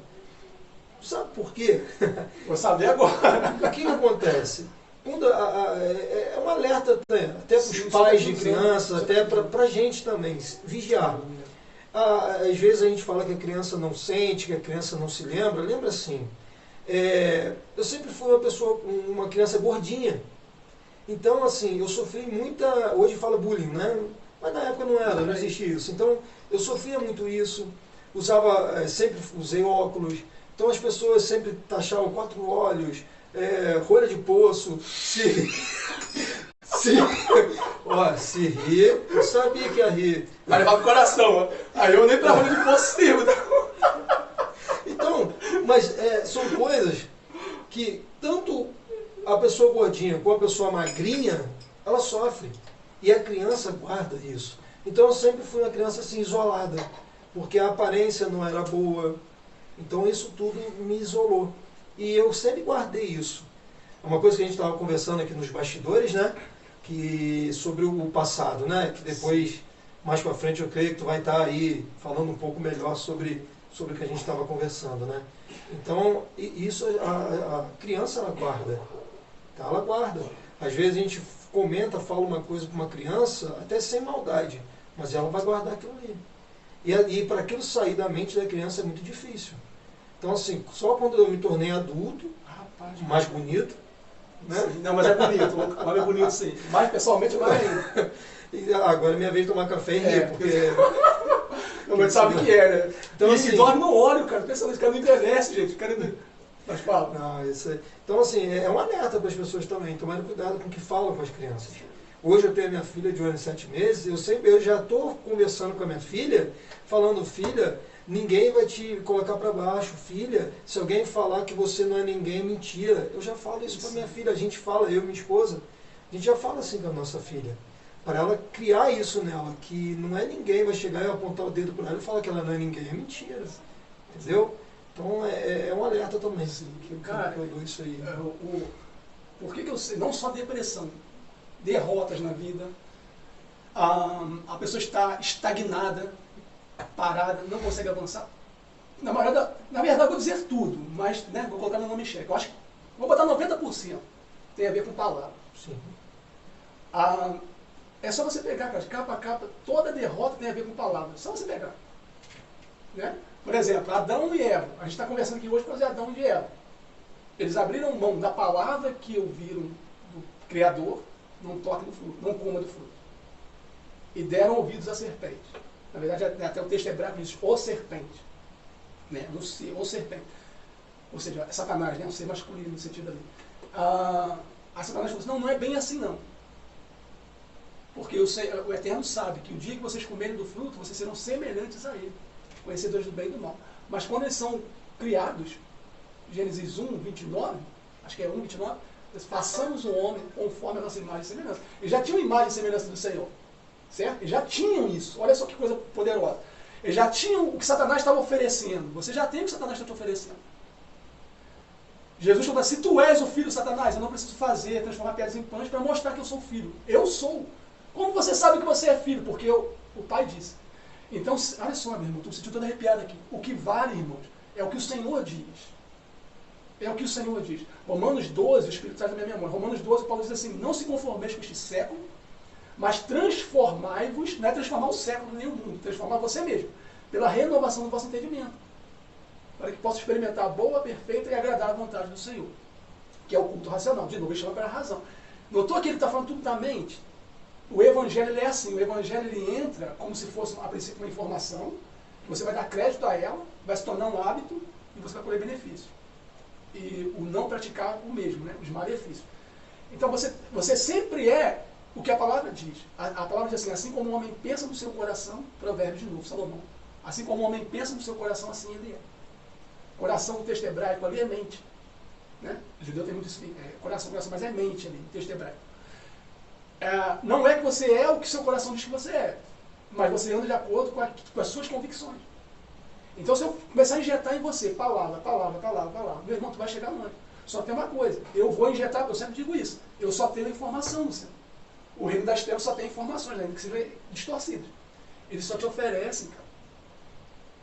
Sabe por quê? Vou saber agora. O que acontece? É um alerta até para os pais de criança, até para a gente também, vigiar. Às vezes a gente fala que a criança não sente, que a criança não se lembra. Lembra assim, eu sempre fui uma criança gordinha. Então, assim, eu sofri muita... Hoje fala bullying, né? Mas na época não existia isso. Então, eu sofria muito isso. Sempre usei óculos. Então, as pessoas sempre taxavam 4 olhos, rolha de poço, se rir, eu sabia que ia rir. Vai levar pro coração, aí eu nem pra rolha de poço sirvo. Então, mas são coisas que tanto a pessoa gordinha como a pessoa magrinha, ela sofre. E a criança guarda isso. Então eu sempre fui uma criança assim, isolada, porque a aparência não era boa. Então isso tudo me isolou. E eu sempre guardei isso. É uma coisa que a gente estava conversando aqui nos bastidores, né? Sobre o passado, né? Que depois, mais para frente, eu creio que tu vai estar aí falando um pouco melhor sobre o que a gente estava conversando, né? Então, isso a criança, ela guarda. Tá? Ela guarda. Às vezes a gente fala uma coisa para uma criança, até sem maldade, mas ela vai guardar aquilo ali. E para aquilo sair da mente da criança é muito difícil. Então, assim, só quando eu me tornei adulto, mais bonito, né? Sim, não, mas é bonito, o homem é bonito sim. Mas pessoalmente não é ainda. E agora é minha vez de tomar café e rir, porque... Não, mas sabe o que é, né? Então, assim, dorme no óleo, cara. Pensa nisso, o cara não envelhece, gente. O cara não... Mas fala. Não, isso aí. Então, assim, é um alerta para as pessoas também, tomarem cuidado com o que falam com as crianças. Hoje eu tenho a minha filha de 1 ano e 7 meses, eu já estou conversando com a minha filha, falando, filha, ninguém vai te colocar para baixo. Filha, se alguém falar que você não é ninguém, é mentira. Eu já falo isso para minha filha, a gente fala, eu e minha esposa, a gente já fala assim com a nossa filha. Para ela criar isso nela, que não é ninguém, vai chegar e apontar o dedo para ela e falar que ela não é ninguém. É mentira. Entendeu? Então é um alerta também, assim, que eu dou isso aí. Por que eu sei? Não só depressão, derrotas na vida, a pessoa está estagnada, parada, não consegue avançar. Na verdade, eu vou dizer tudo, mas né, vou colocar meu nome em xeque. Eu acho que vou botar 90%. Tem a ver com palavra. Sim. É só você pegar, cara, de capa a capa, toda derrota tem a ver com palavra. É só você pegar. Né? Por exemplo, Adão e Eva. A gente está conversando aqui hoje para fazer Adão e Eva. Eles abriram mão da palavra que ouviram do Criador, não toque no fruto, não coma do fruto. E deram ouvidos à serpente. Na verdade, até o texto hebraico diz o serpente. Né? No ser, o serpente. Ou seja, é Satanás, né? Um ser masculino no sentido ali. A Satanás falou assim, não é bem assim não. Porque o Eterno sabe que o dia que vocês comerem do fruto, vocês serão semelhantes a ele, conhecedores do bem e do mal. Mas quando eles são criados, Gênesis 1, 29, acho que é 1, 29, façamos o homem conforme a nossa imagem e semelhança. Eles já tinham imagem e semelhança do Senhor. Certo? Eles já tinham isso. Olha só que coisa poderosa. Eles já tinham o que Satanás estava oferecendo. Você já tem o que Satanás está te oferecendo. Jesus falou, se tu és o filho de Satanás, eu não preciso transformar pedras em pães para mostrar que eu sou filho. Eu sou. Como você sabe que você é filho? Porque o pai disse. Então, olha só, meu irmão, estou me sentindo todo arrepiado aqui. O que vale, irmãos, é o que o Senhor diz. É o que o Senhor diz. Romanos 12, o Espírito traz na minha memória. Romanos 12, Paulo diz assim, não se conformeis com este século, mas transformai-vos, não é transformar o século nem o mundo, transformar você mesmo, pela renovação do vosso entendimento, para que possa experimentar a boa, perfeita e agradável vontade do Senhor, que é o culto racional. De novo, ele chama pela razão. Notou que ele está falando tudo da mente? O Evangelho ele é assim, o Evangelho ele entra como se fosse, a princípio, uma informação, que você vai dar crédito a ela, vai se tornar um hábito e você vai colher benefício. E o não praticar o mesmo, né? Os malefícios. Então você sempre é o que a palavra diz. A palavra diz assim como o homem pensa no seu coração, provérbio de novo, Salomão, assim como o homem pensa no seu coração, assim ele é. Coração, no texto hebraico ali é mente. Né? O judeu tem muito isso, coração, mas é mente ali, no texto hebraico. Não é que você é o que seu coração diz que você é, mas você anda de acordo com as suas convicções. Então, se eu começar a injetar em você palavra, meu irmão, tu vai chegar longe. Só tem uma coisa, eu vou injetar, eu sempre digo isso, eu só tenho informação, Senhor. O reino das trevas só tem informações, ainda que sejam distorcidas. Eles só te oferecem, cara.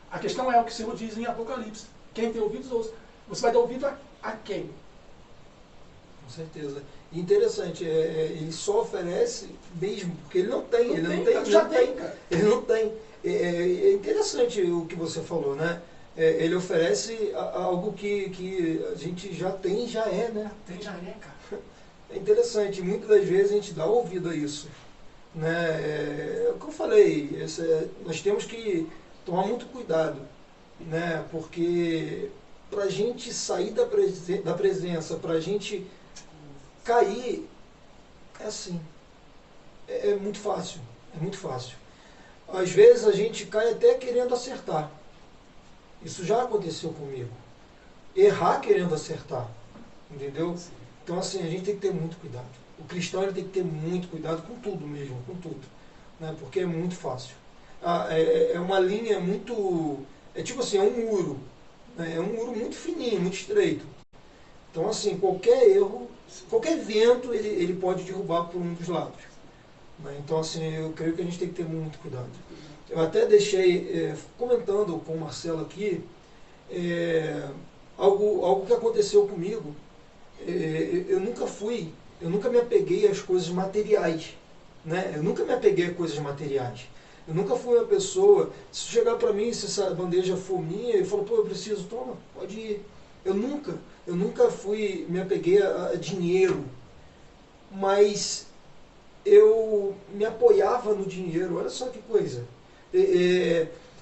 A questão é o que o Senhor diz em Apocalipse. Quem tem ouvidos, ouça. Você vai dar ouvido a quem? Com certeza. E interessante, ele só oferece mesmo, porque ele não tem. Ele não tem. É interessante o que você falou, né? Ele oferece algo que a gente já tem, já é, né? Tem, já é, cara. É interessante, muitas das vezes a gente dá ouvido a isso. Né? É o que eu falei, nós temos que tomar muito cuidado, né? Porque para a gente sair da presença, para a gente cair, é assim, é muito fácil, é muito fácil. Às vezes a gente cai até querendo acertar. Isso já aconteceu comigo. Errar querendo acertar, entendeu? Sim. Então assim, a gente tem que ter muito cuidado. O cristão ele tem que ter muito cuidado com tudo mesmo, com tudo, né? Porque é muito fácil. É uma linha muito, tipo assim, é um muro, né? É um muro muito fininho, muito estreito. Então assim, qualquer erro, qualquer vento, ele pode derrubar por um dos lados. Né? Então assim, eu creio que a gente tem que ter muito cuidado. Eu até deixei, comentando com o Marcelo aqui, algo que aconteceu comigo. Eu nunca me apeguei às coisas materiais. Né? Eu nunca me apeguei a coisas materiais. Eu nunca fui uma pessoa, se chegar para mim, se essa bandeja for minha, eu falo, pô, eu preciso, toma, pode ir. Eu nunca me apeguei a dinheiro, mas eu me apoiava no dinheiro. Olha só que coisa.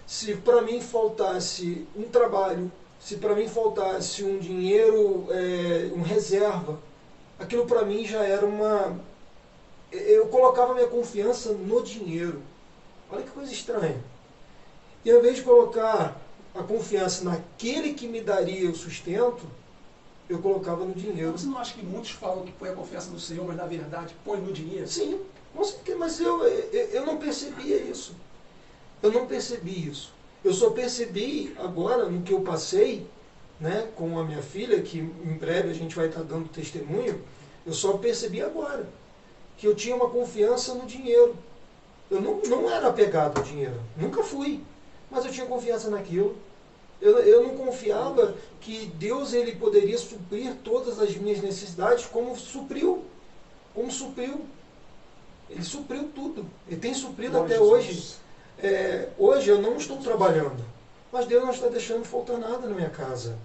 Se para mim faltasse um trabalho, se para mim faltasse um dinheiro, um reserva, aquilo para mim já era eu colocava minha confiança no dinheiro. Olha que coisa estranha. E ao invés de colocar a confiança naquele que me daria o sustento, eu colocava no dinheiro. Você não acha que muitos falam que põe a confiança no Senhor, mas na verdade põe no dinheiro? Sim, com certeza, mas eu não percebia isso. Eu não percebi isso. Eu só percebi agora, no que eu passei, né, com a minha filha, que em breve a gente vai estar dando testemunho, eu só percebi agora que eu tinha uma confiança no dinheiro. Eu não era apegado ao dinheiro, nunca fui, mas eu tinha confiança naquilo. Eu não confiava que Deus ele poderia suprir todas as minhas necessidades como supriu. Como supriu. Ele supriu tudo. Ele tem suprido até hoje. Hoje eu não estou trabalhando, mas Deus não está deixando faltar nada na minha casa.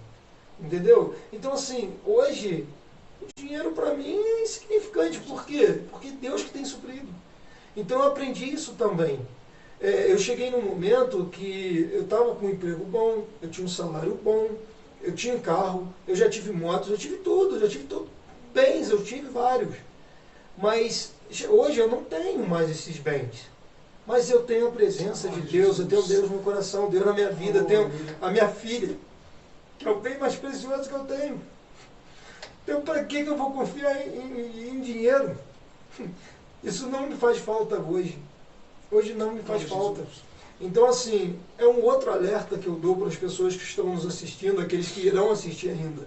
Entendeu? Então assim, hoje o dinheiro para mim é insignificante. Por quê? Porque Deus que tem suprido. Então eu aprendi isso também. Eu cheguei num momento que eu estava com um emprego bom, eu tinha um salário bom, eu tinha carro, eu já tive motos, eu tive tudo, bens, eu tive vários. Mas hoje eu não tenho mais esses bens. Mas eu tenho a presença de Deus, eu tenho Deus no coração, Deus na minha vida, eu tenho a minha filha, que é o bem mais precioso que eu tenho. Então para que eu vou confiar em dinheiro? Isso não me faz falta hoje. Hoje não me faz falta. Então, assim, é um outro alerta que eu dou para as pessoas que estão nos assistindo, aqueles que irão assistir ainda.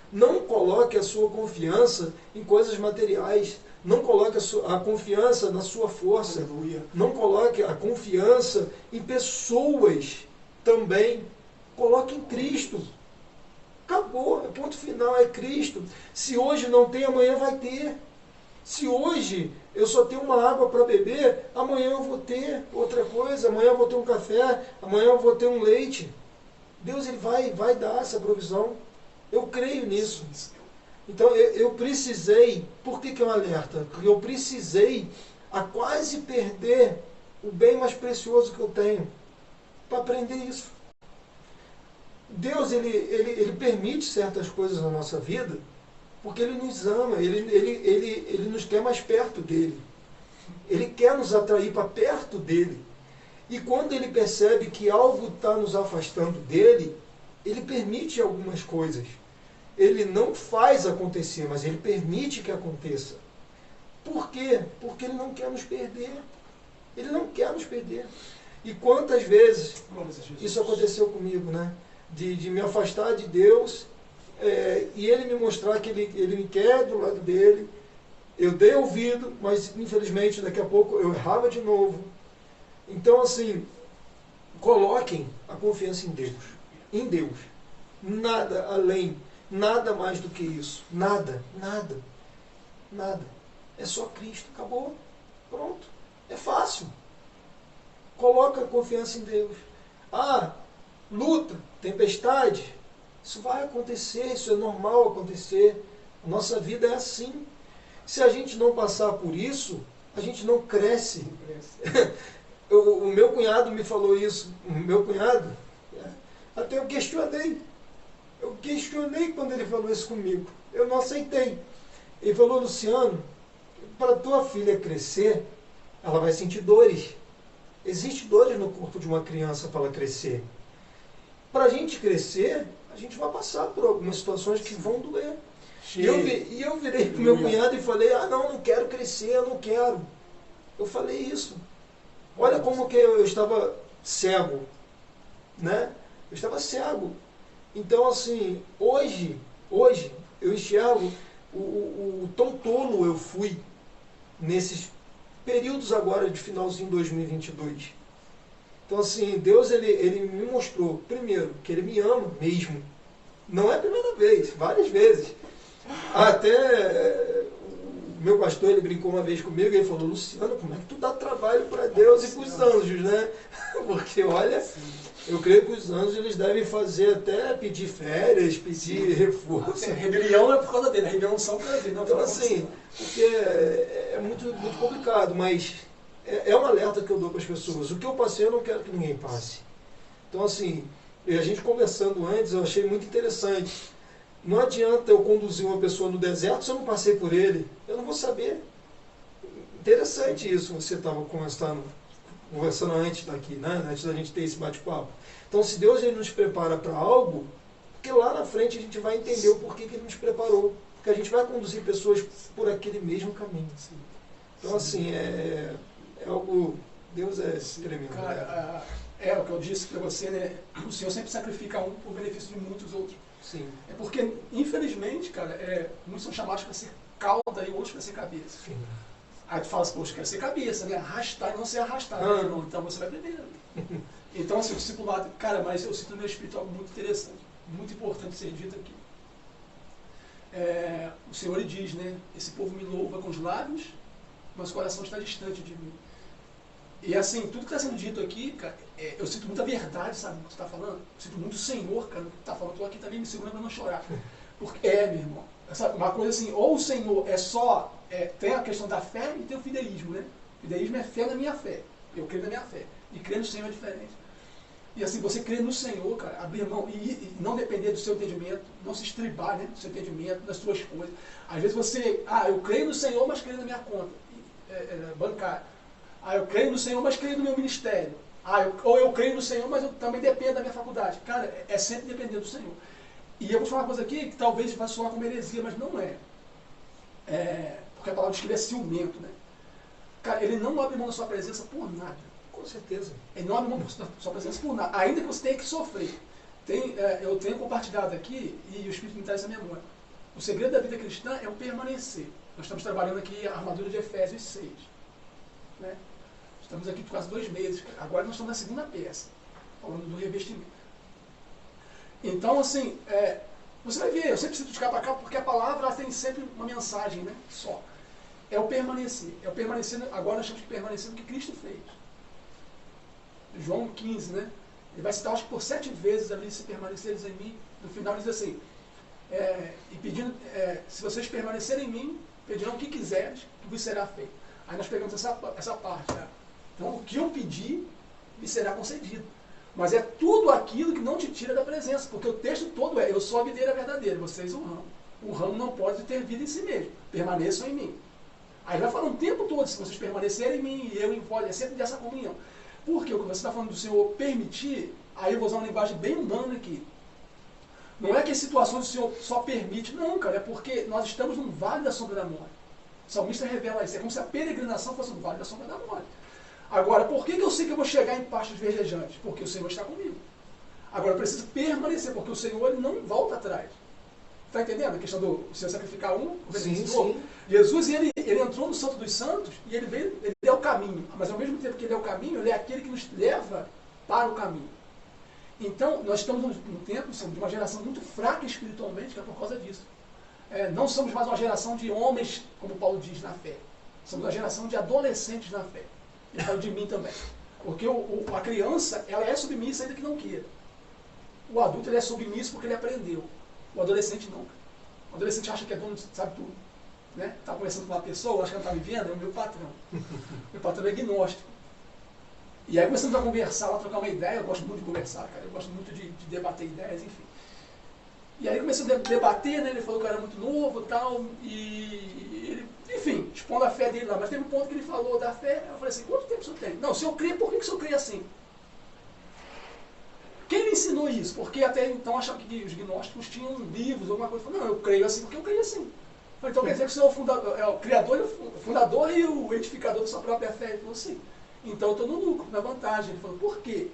Não coloque a sua confiança em coisas materiais. Não coloque a confiança na sua força. Aleluia. Não coloque a confiança em pessoas também. Coloque em Cristo. Acabou. É ponto final, é Cristo. Se hoje não tem, amanhã vai ter. Se hoje eu só tenho uma água para beber, amanhã eu vou ter outra coisa, amanhã eu vou ter um café, amanhã eu vou ter um leite. Deus ele vai dar essa provisão. Eu creio nisso. Então eu precisei, por que é um alerta? Porque eu precisei a quase perder o bem mais precioso que eu tenho para aprender isso. Deus ele permite certas coisas na nossa vida porque Ele nos ama, ele nos quer mais perto dEle. Ele quer nos atrair para perto dEle. E quando Ele percebe que algo está nos afastando dEle, Ele permite algumas coisas. Ele não faz acontecer, mas Ele permite que aconteça. Por quê? Porque Ele não quer nos perder. Ele não quer nos perder. E quantas vezes isso aconteceu comigo, né? De me afastar de Deus, e Ele me mostrar que ele me quer do lado dele. Eu dei ouvido, mas infelizmente daqui a pouco eu errava de novo. Então assim, coloquem a confiança em Deus. Em Deus. Nada além, nada mais do que isso. Nada, nada, nada. É só Cristo, acabou. Pronto. É fácil. Coloca a confiança em Deus. Luta, tempestade, isso vai acontecer, isso é normal acontecer. A nossa vida é assim. Se a gente não passar por isso, a gente não cresce. O meu cunhado me falou isso. O meu cunhado, até eu questionei. Eu questionei quando ele falou isso comigo. Eu não aceitei. Ele falou: Luciano, para tua filha crescer, ela vai sentir dores. Existem dores no corpo de uma criança para ela crescer. Para a gente crescer, a gente vai passar por algumas situações que vão doer. E eu virei para o meu cunhado e falei: não quero crescer, eu não quero. Eu falei isso. Olha como que eu estava cego, né? Eu estava cego. Então, assim, hoje eu enxergo o tão tolo eu fui nesses períodos agora de finalzinho de 2022. Então, assim, Deus ele me mostrou, primeiro, que Ele me ama mesmo. Não é a primeira vez, várias vezes. Até o meu pastor, ele brincou uma vez comigo e ele falou: Luciano, como é que tu dá trabalho para Deus e para os anjos, né? Porque, olha, eu creio que os anjos eles devem fazer até pedir férias, pedir reforço. Rebelião é por causa dele, a rebelião são por causa dele. Então, assim, porque é muito, muito complicado, mas é um alerta que eu dou para as pessoas. O que eu passei, eu não quero que ninguém passe. Então, assim, a gente conversando antes, eu achei muito interessante. Não adianta eu conduzir uma pessoa no deserto se eu não passei por ele. Eu não vou saber. Interessante isso, você estava conversando conversando antes daqui, né? Antes da gente ter esse bate-papo. Então, se Deus ele nos prepara para algo, porque lá na frente a gente vai entender o porquê que ele nos preparou. Porque a gente vai conduzir pessoas por aquele mesmo caminho. Assim. Então, assim, é algo... Deus é tremendo. Cara, é o que eu disse para você, né? O Senhor sempre sacrifica um por benefício de muitos outros. Sim. É porque, infelizmente, cara, muitos são chamados para ser cauda e outros para ser cabeça. Sim. Aí tu fala assim, poxa, quero ser cabeça, né? Arrastar e não ser arrastado, né, irmão? Então você vai primeiro. Então, assim, o discipulado, cara, mas eu sinto no meu espírito algo muito interessante, muito importante ser dito aqui. O Senhor ele diz, né? Esse povo me louva com os lábios, mas o coração está distante de mim. E assim, tudo que está sendo dito aqui, cara, eu sinto muita verdade, sabe, o que tu está falando? Eu sinto muito Senhor, cara, no que tu está falando. Estou aqui também me segurando para não chorar. Porque meu irmão, sabe, uma coisa assim, ou o Senhor tem a questão da fé e tem o fideísmo, né? O fideísmo é fé na minha fé. Eu creio na minha fé. E crer no Senhor é diferente. E assim, você crer no Senhor, cara, abrir mão e não depender do seu entendimento, não se estribar, né, do seu entendimento, das suas coisas. Às vezes você, eu creio no Senhor, mas creio na minha conta bancária. Eu creio no Senhor, mas creio no meu ministério. Ou eu creio no Senhor, mas eu também dependo da minha faculdade. Cara, é sempre depender do Senhor. E eu vou falar uma coisa aqui que talvez vai soar como heresia, mas não é. Porque a palavra diz que ele é ciumento, né? Cara, ele não abre mão da sua presença por nada. Com certeza. Ele não abre mão da sua presença por nada. Ainda que você tenha que sofrer. Eu tenho compartilhado aqui, e o Espírito me traz essa memória. O segredo da vida cristã é o permanecer. Nós estamos trabalhando aqui a armadura de Efésios 6. Né? Estamos aqui por quase 2 meses. Agora nós estamos na segunda peça, falando do revestimento. Então, assim, você vai ver, eu sempre cito de cá para cá, porque a palavra ela tem sempre uma mensagem, né? Só. É o permanecer. É o permanecer, agora nós temos que permanecer no que Cristo fez. João 15, né? Ele vai citar, acho que por 7 vezes ali, se permaneceres em mim. No final ele diz assim, e pedindo, se vocês permanecerem em mim, pedirão o que quiseres, que vos será feito. Aí nós pegamos essa parte. Né? Então, o que eu pedir, me será concedido. Mas é tudo aquilo que não te tira da presença, porque o texto todo eu sou a videira verdadeira, vocês o ramo. O ramo não pode ter vida em si mesmo, permaneçam em mim. Aí vai falando o tempo todo, se vocês permanecerem em mim e eu em vós, é sempre dessa comunhão. Porque o que você está falando do Senhor permitir, aí eu vou usar uma linguagem bem humana aqui. Não é que as situações o Senhor só permite, não, cara, é porque nós estamos num vale da sombra da morte. O salmista revela isso, é como se a peregrinação fosse um vale da sombra da morte. Agora, por que eu sei que eu vou chegar em pastos verdejantes? Porque o Senhor está comigo. Agora, eu preciso permanecer, porque o Senhor ele não volta atrás. Está entendendo a questão do Senhor sacrificar um, o benefício do outro? Jesus, ele entrou no Santo dos Santos e ele é o caminho. Mas, ao mesmo tempo que ele é o caminho, ele é aquele que nos leva para o caminho. Então, nós estamos num tempo de uma geração muito fraca espiritualmente, que é por causa disso. Não somos mais uma geração de homens, como Paulo diz, na fé. Somos uma geração de adolescentes na fé. Eu falo de mim também. Porque a criança, ela é submissa ainda que não queira. O adulto, ele é submisso porque ele aprendeu. O adolescente não. O adolescente acha que é dono, sabe tudo. Né? Estava conversando com uma pessoa, acho que ela está me vendo, é o meu patrão. Meu patrão é agnóstico. E aí começamos a conversar, a trocar uma ideia. Eu gosto muito de conversar, cara. Eu gosto muito de debater ideias, enfim. E aí começamos a debater, né? Ele falou que eu era muito novo e tal. E ele, enfim, expondo a fé dele lá. Mas teve um ponto que ele falou da fé. Eu falei assim, quanto tempo o senhor tem? Não, o senhor crê, por que o senhor crê assim? Quem lhe ensinou isso? Porque até então achava que os gnósticos tinham livros, alguma coisa. Eu falei, não, eu creio assim porque eu creio assim. Eu falei, então quer dizer que o senhor é o criador, o fundador e o edificador da sua própria fé? Ele falou, sim. Então eu estou no lucro, na vantagem. Ele falou, por quê?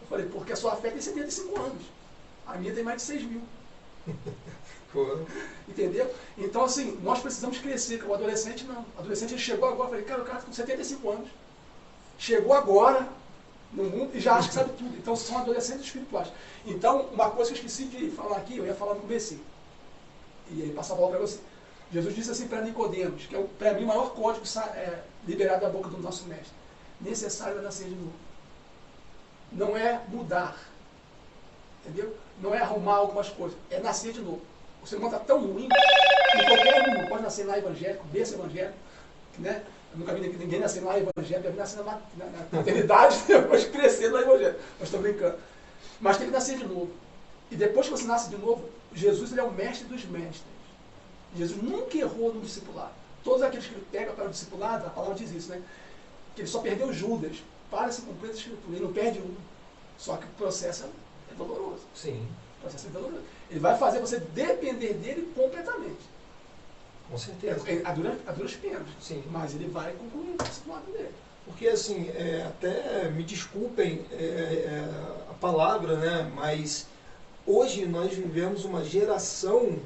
Eu falei, porque a sua fé tem 75 anos. A minha tem mais de 6 mil. Entendeu? Então, assim, nós precisamos crescer, que o adolescente não. O adolescente ele chegou agora, eu falei, cara, o cara com 75 anos. Chegou agora no mundo e já acha que sabe tudo. Então, são adolescentes espirituais. Então, uma coisa que eu esqueci de falar aqui, eu ia falar no começo. E aí, passar a bola para você. Jesus disse assim para Nicodemos, que é, para mim, o maior código liberado da boca do nosso mestre. Necessário é nascer de novo. Não é mudar. Entendeu? Não é arrumar algumas coisas. É nascer de novo. O ser humano está tão ruim que qualquer um pode nascer lá evangélico, berço evangélico, né? Eu nunca vi ninguém nascer lá evangélico, eu vi nascer na maternidade, depois crescer lá evangélico. Mas estou brincando. Mas tem que nascer de novo. E depois que você nasce de novo, Jesus ele é o mestre dos mestres. Jesus nunca errou no discipulado. Todos aqueles que ele pega para o discipulado, a palavra diz isso, né? Que ele só perdeu Judas. para se cumprir a escritura. Ele não perde um. Só que o processo é doloroso. Sim. O processo é doloroso. Ele vai fazer você depender dele completamente. Com certeza. A duras penas. Sim. Mas ele vai concluir o discipulado dele. Porque, assim, até me desculpem a palavra, né? Mas hoje nós vivemos uma geração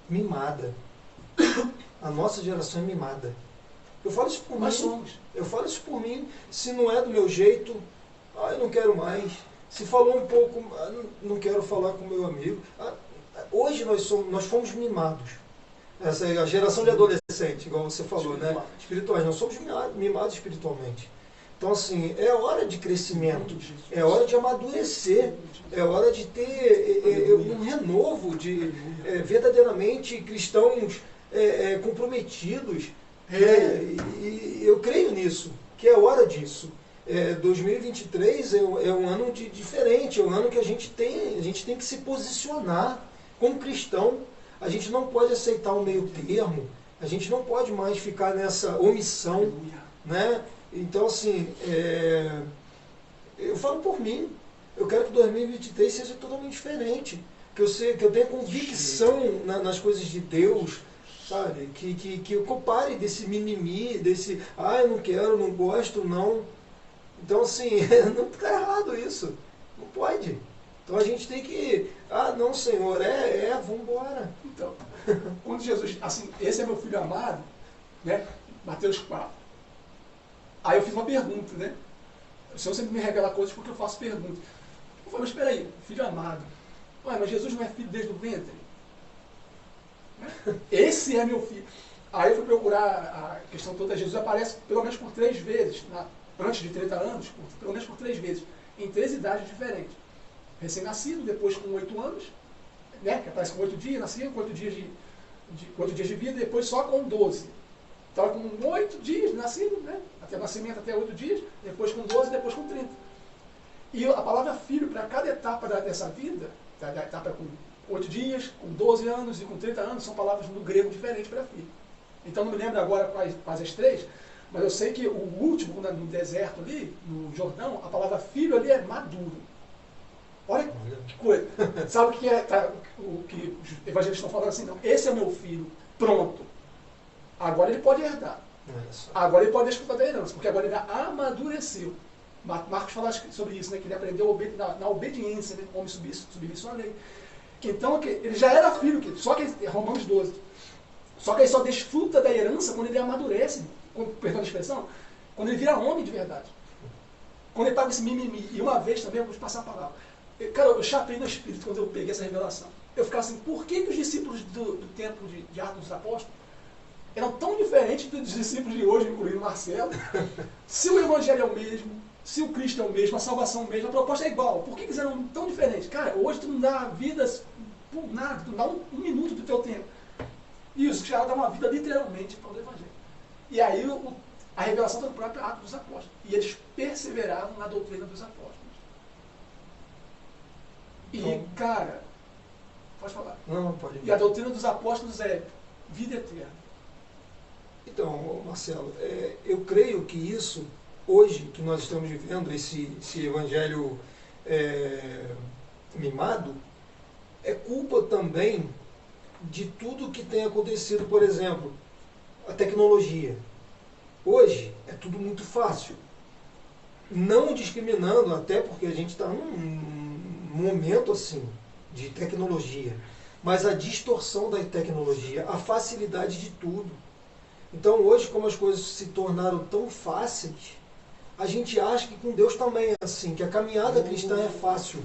mimada. A nossa geração é mimada. Eu falo isso por Nós mim. somos. Eu falo isso por mim. Se não é do meu jeito, eu não quero mais. Se falou um pouco, não quero falar com meu amigo. Hoje nós fomos mimados. Essa é a geração de adolescente, igual você falou, né? Espirituais. Nós somos mimados espiritualmente. Então, assim, é hora de crescimento, é hora de amadurecer, é hora de ter um renovo de verdadeiramente cristãos comprometidos. E eu creio nisso, que é hora disso. 2023 é um ano diferente, é um ano que a gente tem que se posicionar como cristão. A gente não pode aceitar um meio termo, a gente não pode mais ficar nessa omissão, né? Então, assim, eu falo por mim, eu quero que 2023 seja totalmente diferente, que eu tenha convicção nas coisas de Deus, sabe? Que eu pare desse mimimi, desse, eu não quero, não gosto, não. Então, assim, não está errado isso, não pode. Então a gente tem que, não, Senhor, vamos embora. Então, quando Jesus, assim, esse é meu filho amado, né? Mateus 4. Aí eu fiz uma pergunta, né? O Senhor sempre me revela coisas porque eu faço perguntas. Eu falei, mas espera aí, filho amado. Ué, mas Jesus não é filho desde o ventre? Esse é meu filho. Aí eu fui procurar a questão toda. Jesus aparece pelo menos por 3 vezes, antes de 30 anos, pelo menos por 3 vezes, em 3 idades diferentes. Recém-nascido, depois com 8 anos, né, que aparece com 8 dias, nascido, com 8 dias de vida, depois só com 12. Então, com 8 dias nascido, né, até o nascimento, até 8 dias, depois com 12, depois com 30. E a palavra filho, para cada etapa dessa vida, da etapa com 8 dias, com 12 anos e com 30 anos, são palavras no grego diferentes para filho. Então, não me lembro agora quais as 3, mas eu sei que o último, no deserto ali, no Jordão, a palavra filho ali é maduro. Olha que coisa. Sabe o que o que os evangelhos estão falando assim? Não, esse é o meu filho, pronto. Agora ele pode herdar. Agora ele pode desfrutar da herança, porque agora ele amadureceu. Marcos fala sobre isso, né, que ele aprendeu na obediência, né, homem submissão à lei. Então, ele já era filho, só que Romanos 12. Só que ele só desfruta da herança quando ele amadurece, perdão a expressão, quando ele vira homem de verdade. Quando ele paga esse mimimi. E uma vez também, eu vou te passar a palavra. Cara, eu chapei no espírito quando eu peguei essa revelação. Eu ficava assim, por que os discípulos do templo de Atos dos Apóstolos eram tão diferentes dos discípulos de hoje, incluindo Marcelo? Se o evangelho é o mesmo, se o Cristo é o mesmo, a salvação é o mesmo, a proposta é igual. Por que eles eram tão diferentes? Cara, hoje tu não dá vidas por nada, tu não dá um minuto do teu tempo. E os caras dão uma vida literalmente para o evangelho. E aí a revelação está no próprio Atos dos Apóstolos. E eles perseveraram na doutrina dos apóstolos. E, cara, pode falar. Não, pode ir. E a doutrina dos apóstolos é vida eterna. Então, Marcelo, eu creio que isso, hoje, que nós estamos vivendo, esse evangelho mimado, é culpa também de tudo que tem acontecido, por exemplo, a tecnologia. Hoje é tudo muito fácil. Não discriminando, até porque a gente está num momento assim de tecnologia, mas a distorção da tecnologia, a facilidade de tudo. Então hoje, como as coisas se tornaram tão fáceis, a gente acha que com Deus também é assim, que a caminhada cristã é fácil.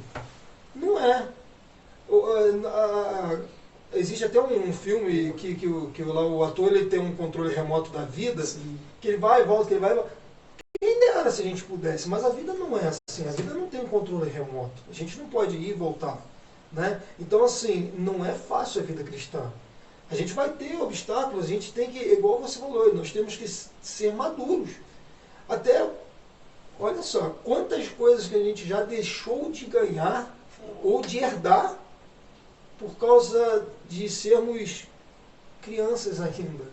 Não é. Existe até um filme que lá o ator ele tem um controle remoto da vida. Sim. Que ele vai e volta, que ele vai e volta. Quem dera se a gente pudesse, mas a vida não é assim, a vida não tem um controle remoto, a gente não pode ir e voltar, né? Então, assim, não é fácil a vida cristã. A gente vai ter obstáculos, a gente tem que, igual você falou, nós temos que ser maduros. Até, olha só, quantas coisas que a gente já deixou de ganhar ou de herdar por causa de sermos crianças ainda.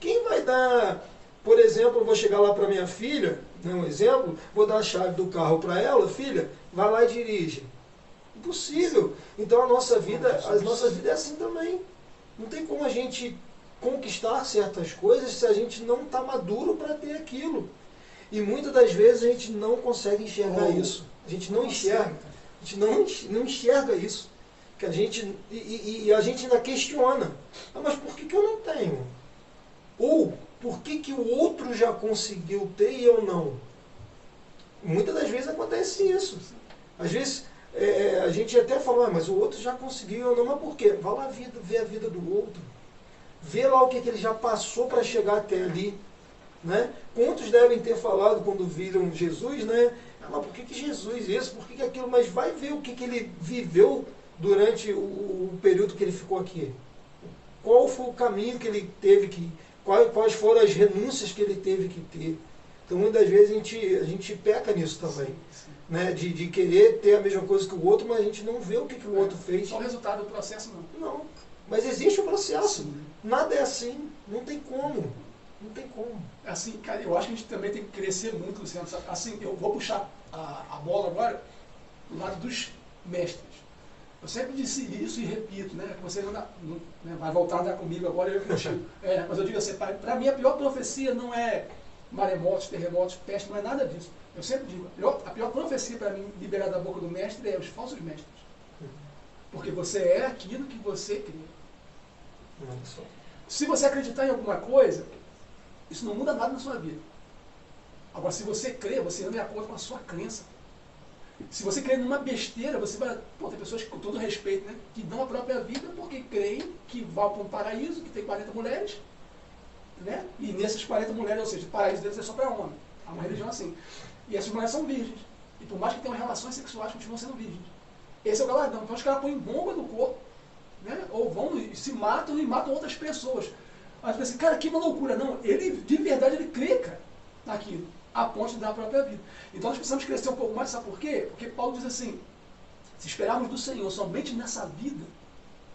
Quem vai dar Por exemplo, eu vou chegar lá para minha filha, né, um exemplo, vou dar a chave do carro para ela, filha, vai lá e dirige. Impossível. Então a nossa vida é assim também. Não tem como a gente conquistar certas coisas se a gente não está maduro para ter aquilo. E muitas das vezes a gente não consegue enxergar isso. A gente não enxerga. A gente não enxerga isso. Que a gente, e a gente ainda questiona. Ah, mas por que eu não tenho? Ou por que o outro já conseguiu ter e eu não? Muitas das vezes acontece isso. Às vezes a gente até fala, mas o outro já conseguiu, eu não. Mas por quê? Vai lá ver a vida do outro. Vê lá o que ele já passou para chegar até ali. Né? Quantos devem ter falado quando viram Jesus, né? Ah, mas por que Jesus isso? Por que aquilo? Mas vai ver o que ele viveu durante o período que ele ficou aqui. Qual foi o caminho que ele teve que... Quais foram as renúncias que ele teve que ter. Então, muitas vezes, a gente peca nisso também. Né? De querer ter a mesma coisa que o outro, mas a gente não vê o que o outro fez. Só o resultado do processo, não. Não. Mas existe o processo. Sim. Nada é assim. Não tem como. Não tem como. Assim, cara, eu acho que a gente também tem que crescer muito, Luciano. Assim, eu vou puxar a bola agora do lado dos mestres. Eu sempre disse isso e repito, né? Você não vai voltar a andar comigo agora, eu contigo. Mas eu digo assim, para mim a pior profecia não é maremotos, terremotos, peste, não é nada disso. Eu sempre digo, a pior profecia para mim liberada da boca do mestre é os falsos mestres. Porque você é aquilo que você crê. Se você acreditar em alguma coisa, isso não muda nada na sua vida. Agora, se você crê, você anda de acordo com a sua crença. Se você crê numa besteira, você vai... Pô, tem pessoas, com todo respeito, né, que dão a própria vida porque creem que vão para um paraíso, que tem 40 mulheres, né? E nessas 40 mulheres, ou seja, o paraíso deles é só para homem. Há uma religião assim. E essas mulheres são virgens. E por mais que tenham relações sexuais, continuam sendo virgens. Esse é o galardão. Então os caras põem bomba no corpo, né? Ou vão e se matam e matam outras pessoas. Mas assim, cara, que uma loucura. Não, ele, de verdade, ele crê, cara, naquilo, a ponto de dar a própria vida. Então nós precisamos crescer um pouco mais, sabe por quê? Porque Paulo diz assim, se esperarmos do Senhor somente nessa vida,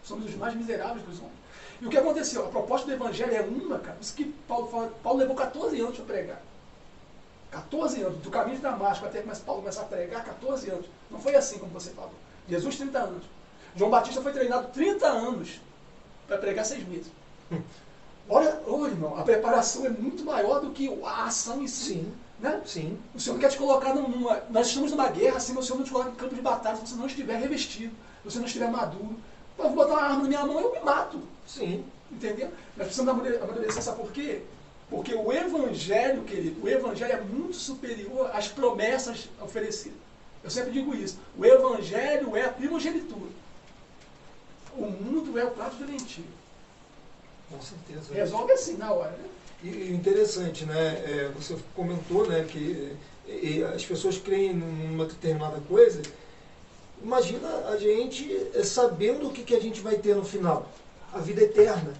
somos os mais miseráveis dos homens. E o que aconteceu? A proposta do Evangelho é uma, cara, isso que Paulo fala, Paulo levou 14 anos para pregar. 14 anos, do caminho de Damasco até Paulo começar a pregar, 14 anos. Não foi assim como você falou. Jesus, 30 anos. João Batista foi treinado 30 anos para pregar 6 meses. Olha, irmão, a preparação é muito maior do que a ação em si. Sim. Né? Sim. O Senhor não quer te colocar numa... Nós estamos numa guerra, assim, mas o Senhor não te coloca em campo de batalha se você não estiver revestido, se você não estiver maduro. Eu vou botar uma arma na minha mão, eu me mato. Sim. Entendeu? Nós precisamos amadurecer, sabe por quê? Porque o Evangelho, querido, o Evangelho é muito superior às promessas oferecidas. Eu sempre digo isso. O Evangelho é a primogenitura. O mundo é o prato de lentilha. Com certeza. Resolve assim, na hora, né? E interessante, né? Você comentou, né, que as pessoas creem numa determinada coisa. Imagina a gente sabendo o que a gente vai ter no final. A vida eterna.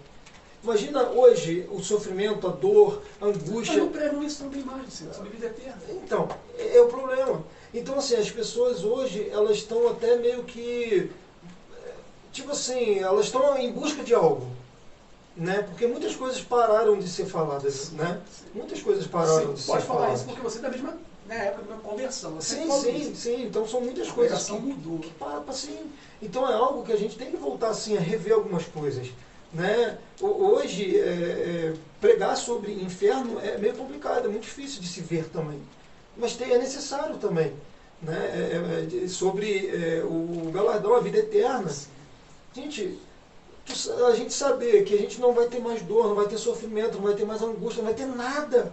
Imagina hoje o sofrimento, a dor, a angústia. Mas não pregam isso também mais, sobre a vida eterna. Então, é o problema. Então, assim, as pessoas hoje, elas estão até meio que... Tipo assim, elas estão em busca de algo. Né? Porque muitas coisas pararam de ser faladas, né? Muitas coisas pararam de ser faladas. Pode falar isso porque você é da mesma época da conversão. Sim. Então são muitas coisas que param assim. Então é algo que a gente tem que voltar assim a rever algumas coisas, né? Hoje pregar sobre inferno é meio complicado, é muito difícil de se ver também. Mas é necessário também, né? Sobre o galardão, a vida eterna. A gente saber que a gente não vai ter mais dor, não vai ter sofrimento, não vai ter mais angústia, não vai ter nada.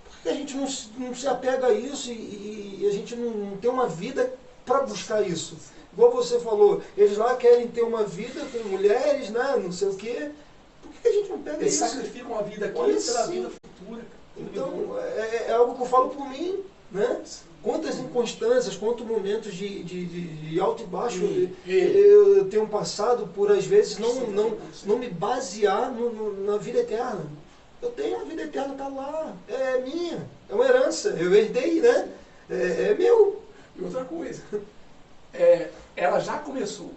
Por que a gente não se apega a isso e a gente não tem uma vida para buscar isso? Igual você falou, eles lá querem ter uma vida com mulheres, né, não sei o quê. Por que a gente não pega isso? Eles sacrificam a vida aqui pela vida futura. Então, é algo que eu falo por mim, né? Quantas inconstâncias, quantos momentos de alto e baixo eu tenho passado por, às vezes, não me basear na vida eterna. Eu tenho a vida eterna, está lá, é minha, é uma herança, eu herdei, né? É meu. E outra coisa, ela já começou.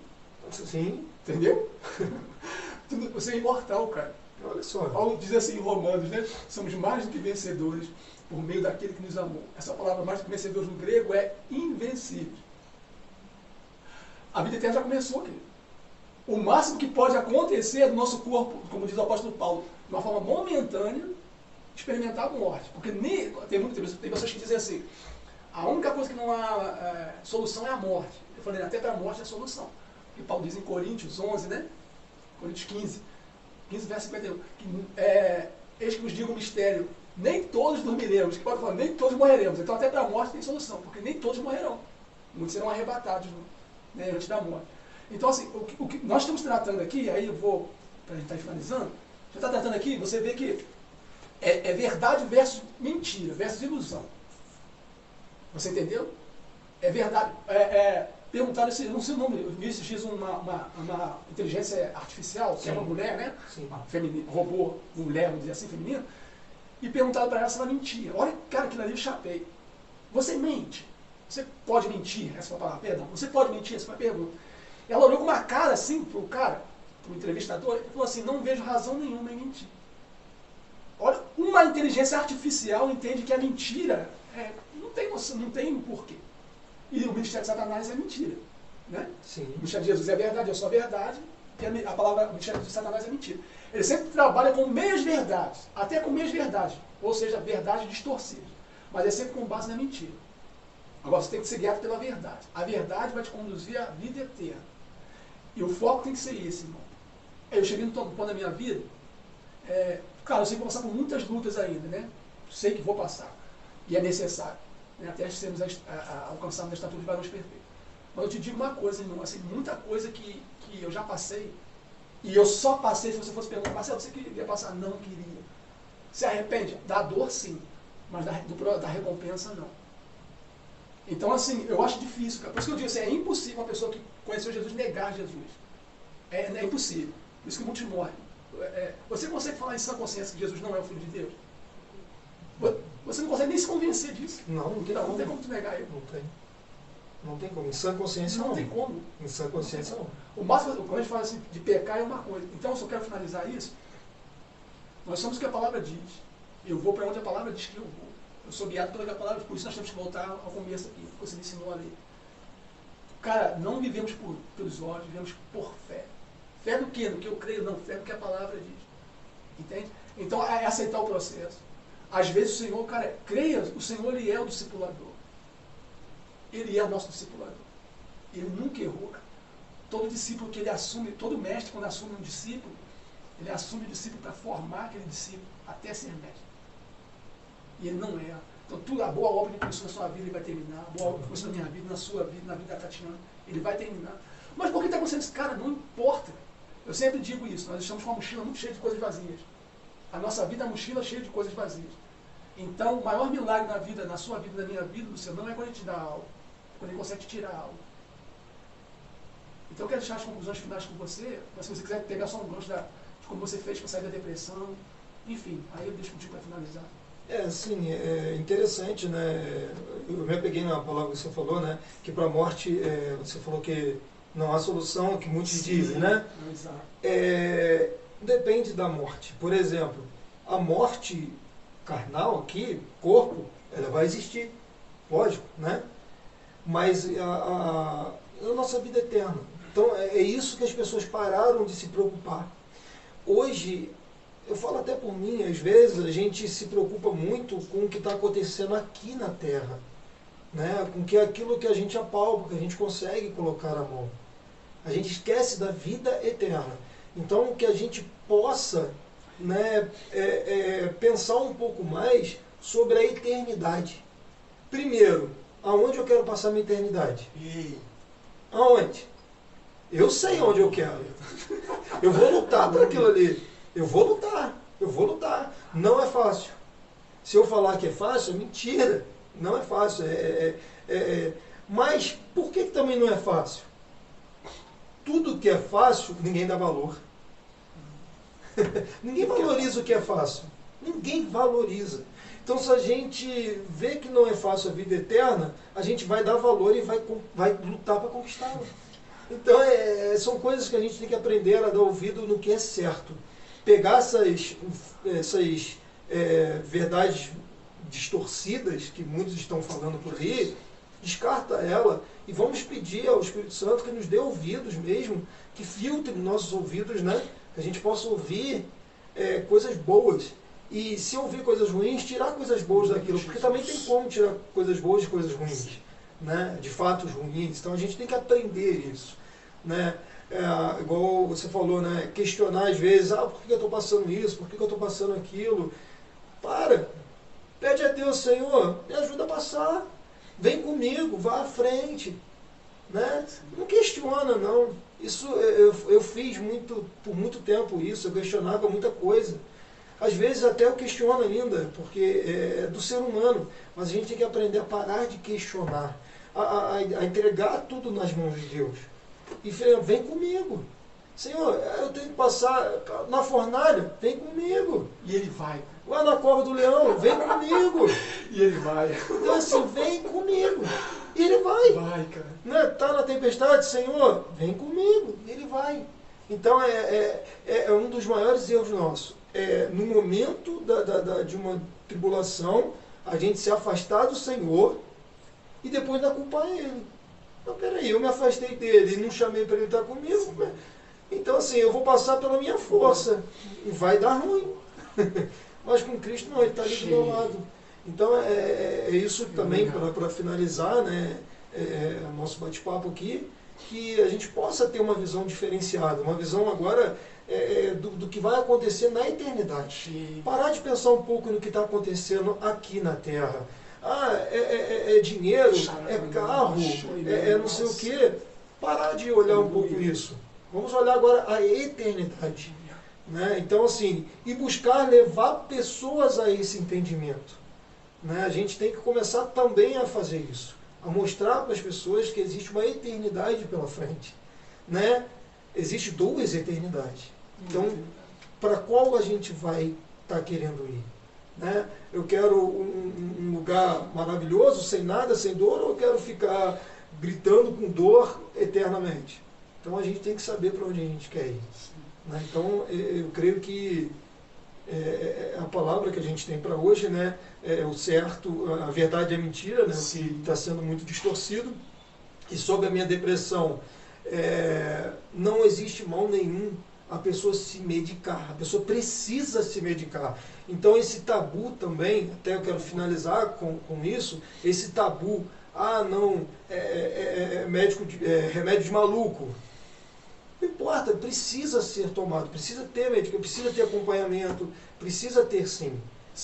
Sim. Entendeu? Você é imortal, cara. Olha só. Paulo diz assim em Romanos, né? Somos mais do que vencedores por meio daquele que nos amou. Essa palavra mais do que vencedores no grego é invencível. A vida eterna já começou, querido. O máximo que pode acontecer no nosso corpo, como diz o apóstolo Paulo, de uma forma momentânea, experimentar a morte. Porque tem pessoas que dizem assim, a única coisa que não há solução é a morte. Eu falei, até para a morte é a solução. E Paulo diz em Coríntios 11, né? Coríntios 15, verso 51, que eis que vos digo um mistério, nem todos dormiremos, que pode falar, nem todos morreremos. Então até para a morte tem solução, porque nem todos morrerão. Muitos serão arrebatados, né, antes da morte. Então, assim, o que nós estamos tratando aqui, aí eu vou, para a gente estar finalizando, a gente está tratando aqui, você vê que é verdade versus mentira, versus ilusão. Você entendeu? É verdade. Perguntaram se, não sei o nome, eu vi esses dias uma inteligência artificial, que é uma mulher, né? Sim. Robô, mulher, vamos dizer assim, feminina, e perguntaram para ela se ela mentia. Olha, cara, aquilo ali eu chapei. Você mente? Você pode mentir? Essa foi a palavra, perdão. Você pode mentir? Essa foi a pergunta. Ela olhou com uma cara assim pro cara, pro entrevistador, e falou assim, não vejo razão nenhuma em mentir. Olha, uma inteligência artificial entende que a mentira não tem porquê. E o ministério de Satanás é mentira. Né? Sim. O ministério de Jesus é verdade, eu sou a verdade, e a palavra, o ministério de Satanás é mentira. Ele sempre trabalha com meias verdades, até com meias verdades, ou seja, verdades distorcidas. Mas é sempre com base na mentira. Agora você tem que ser guiado pela verdade. A verdade vai te conduzir à vida eterna. E o foco tem que ser esse, irmão. Eu cheguei no ponto da minha vida, claro, eu sei que vou passar por muitas lutas ainda, né? Sei que vou passar. E é necessário. Né? Até sermos alcançarmos a estatura de varões perfeitos. Mas eu te digo uma coisa, irmão, assim, muita coisa que eu já passei, e eu só passei se você fosse perguntar, Marcelo, você queria passar? Não queria. Se arrepende? Da dor, sim. Mas da recompensa, não. Então, assim, eu acho difícil, cara. Por isso que eu digo assim, é impossível uma pessoa que conheceu Jesus negar Jesus. É impossível. Por isso que muitos morrem. Você consegue falar em sã consciência que Jesus não é o Filho de Deus? Você não consegue nem se convencer disso. Não tem como tu negar ele. Não tem como. Em sã consciência não. Não tem como. Em sã consciência não. O máximo, quando a gente fala assim, de pecar é uma coisa. Então, eu só quero finalizar isso. Nós somos o que a palavra diz. Eu vou para onde a palavra diz que eu vou. Eu sou guiado pela palavra, por isso nós temos que voltar ao começo aqui, que você me ensinou a ler. Cara, não vivemos pelos olhos, vivemos por fé. Fé no quê? No que eu creio? Não, fé no que a palavra diz. Entende? Então, é aceitar o processo. Às vezes o Senhor, cara, creia, o Senhor, Ele é o discipulador. Ele é o nosso discipulador. Ele nunca errou, cara. Todo discípulo que ele assume, todo mestre, quando assume um discípulo, ele assume o discípulo para formar aquele discípulo até ser mestre. E ele não é. Então, a boa obra que começou na sua vida, ele vai terminar. A boa obra que começou na minha vida, na sua vida, na vida da Tatiana, ele vai terminar. Mas por que está acontecendo isso? Cara, não importa. Eu sempre digo isso. Nós estamos com uma mochila muito cheia de coisas vazias. A nossa vida é uma mochila cheia de coisas vazias. Então, o maior milagre na vida, na sua vida, na minha vida, do seu, não é quando ele te dá algo. É quando ele consegue te tirar algo. Então, eu quero deixar as conclusões finais com você. Mas se você quiser pegar só um gancho de como você fez para sair da depressão. Enfim, aí eu deixo contigo para finalizar. Sim, é interessante, né? Eu me apeguei na palavra que você falou, né? Que para a morte, você falou que não há solução, que muitos dizem, né? Exato. Depende da morte. Por exemplo, a morte carnal aqui, corpo, ela vai existir, lógico, né? Mas a nossa vida é eterna. Então é isso que as pessoas pararam de se preocupar. Hoje, eu falo até por mim, às vezes a gente se preocupa muito com o que está acontecendo aqui na Terra, né? Com aquilo que a gente apalpa, que a gente consegue colocar a mão. A gente esquece da vida eterna. Então, que a gente possa, né, pensar um pouco mais sobre a eternidade. Primeiro, aonde eu quero passar minha eternidade? Aonde? Eu sei onde eu quero. Eu vou lutar por aquilo ali. Eu vou lutar. Não é fácil. Se eu falar que é fácil, é mentira. Não é fácil. Mas por que também não é fácil? Tudo que é fácil, ninguém dá valor. Ninguém valoriza o que é fácil. Ninguém valoriza. Então, se a gente vê que não é fácil a vida eterna, a gente vai dar valor e vai lutar para conquistá-la. Então, são coisas que a gente tem que aprender a dar ouvido no que é certo. pegar essas verdades distorcidas que muitos estão falando por aí, descarta ela e vamos pedir ao Espírito Santo que nos dê ouvidos mesmo, que filtre nossos ouvidos, né? Que a gente possa ouvir coisas boas. E se ouvir coisas ruins, tirar coisas boas daquilo, porque também tem como tirar coisas boas de coisas ruins, né? De fatos ruins. Então a gente tem que aprender isso, né? Igual você falou, né? Questionar às vezes, por que eu estou passando isso? Por que eu estou passando aquilo? Pede a Deus, Senhor, me ajuda a passar. Vem comigo, vá à frente, né? Não questiona, não. Isso eu fiz por muito tempo isso, eu questionava muita coisa. Às vezes até eu questiono ainda, porque é do ser humano, mas a gente tem que aprender a parar de questionar, a entregar tudo nas mãos de Deus. E vem comigo. Senhor, eu tenho que passar na fornalha, vem comigo. E ele vai. Lá na cova do leão, vem comigo. E ele vai. Então assim, vem comigo. E ele vai. Vai, cara. Né? Tá na tempestade, Senhor, vem comigo. E ele vai. Então é um dos maiores erros nossos. No momento de uma tribulação, a gente se afastar do Senhor e depois dar culpa a Ele. Não, peraí, eu me afastei dele e não chamei para Ele estar comigo. Né? Então assim, eu vou passar pela minha força e vai dar ruim. Mas com Cristo não, Ele está ali do meu lado. Então é isso também, para finalizar, né, nosso bate-papo aqui, que a gente possa ter uma visão diferenciada, uma visão agora do que vai acontecer na eternidade. Parar de pensar um pouco no que está acontecendo aqui na Terra. É dinheiro, é carro, não sei o quê. Parar de olhar um pouco isso. Vamos olhar agora a eternidade. Né? Então, assim, e buscar levar pessoas a esse entendimento. Né? A gente tem que começar também a fazer isso. A mostrar para as pessoas que existe uma eternidade pela frente. Né? Existe 2 eternidades. Então, para qual a gente vai estar querendo ir? Né? Eu quero um lugar maravilhoso, sem nada, sem dor, ou eu quero ficar gritando com dor eternamente? Então, a gente tem que saber para onde a gente quer ir. Né? Então, eu creio que a palavra que a gente tem para hoje, né, é o certo, a verdade é mentira, né, o que está sendo muito distorcido. E sobre a minha depressão, não existe mal nenhum a pessoa se medicar, a pessoa precisa se medicar. Então esse tabu também, até eu quero finalizar com isso, esse tabu, remédio de maluco. Não importa, precisa ser tomado, precisa ter médico, precisa ter acompanhamento, precisa ter sim.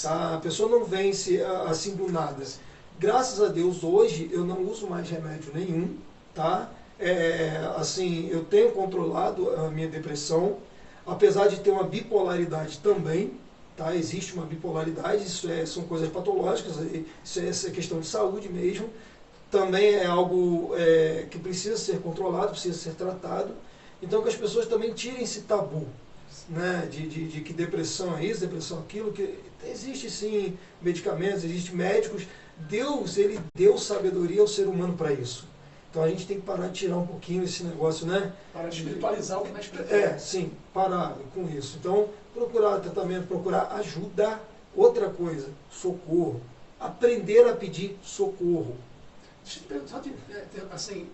Tá? A pessoa não vence assim do nada. Graças a Deus, hoje eu não uso mais remédio nenhum, tá? Assim, eu tenho controlado a minha depressão, apesar de ter uma bipolaridade também, tá? Existe uma bipolaridade, isso são coisas patológicas, isso é questão de saúde mesmo. Também é algo que precisa ser controlado, precisa ser tratado. Então que as pessoas também tirem esse tabu, né, de que depressão é isso, depressão é aquilo, que existe sim medicamentos, existem médicos. Deus, Ele deu sabedoria ao ser humano para isso. Então a gente tem que parar de tirar um pouquinho esse negócio, né? Para de espiritualizar o que não é espiritual. Sim, parar com isso. Então, procurar tratamento, procurar ajuda. Outra coisa, socorro. Aprender a pedir socorro. Deixa eu te perguntar, assim,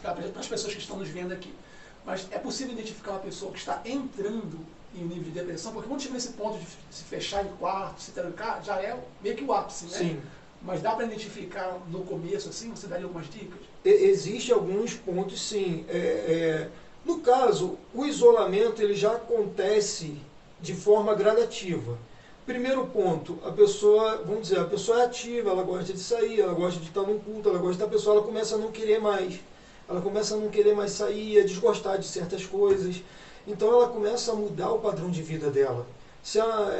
para as pessoas que estão nos vendo aqui, mas é possível identificar uma pessoa que está entrando em um nível de depressão? Porque quando chega nesse ponto de se fechar em quarto, se trancar, já é meio que o ápice, né? Sim. Mas dá para identificar no começo, assim? Você daria algumas dicas? Existem alguns pontos, sim. No caso, o isolamento ele já acontece de forma gradativa. Primeiro ponto, a pessoa, vamos dizer, a pessoa é ativa, ela gosta de sair, ela gosta de estar num culto, ela gosta da pessoa, ela começa a não querer mais. Ela começa a não querer mais sair, a desgostar de certas coisas. Então ela começa a mudar o padrão de vida dela. Se ela,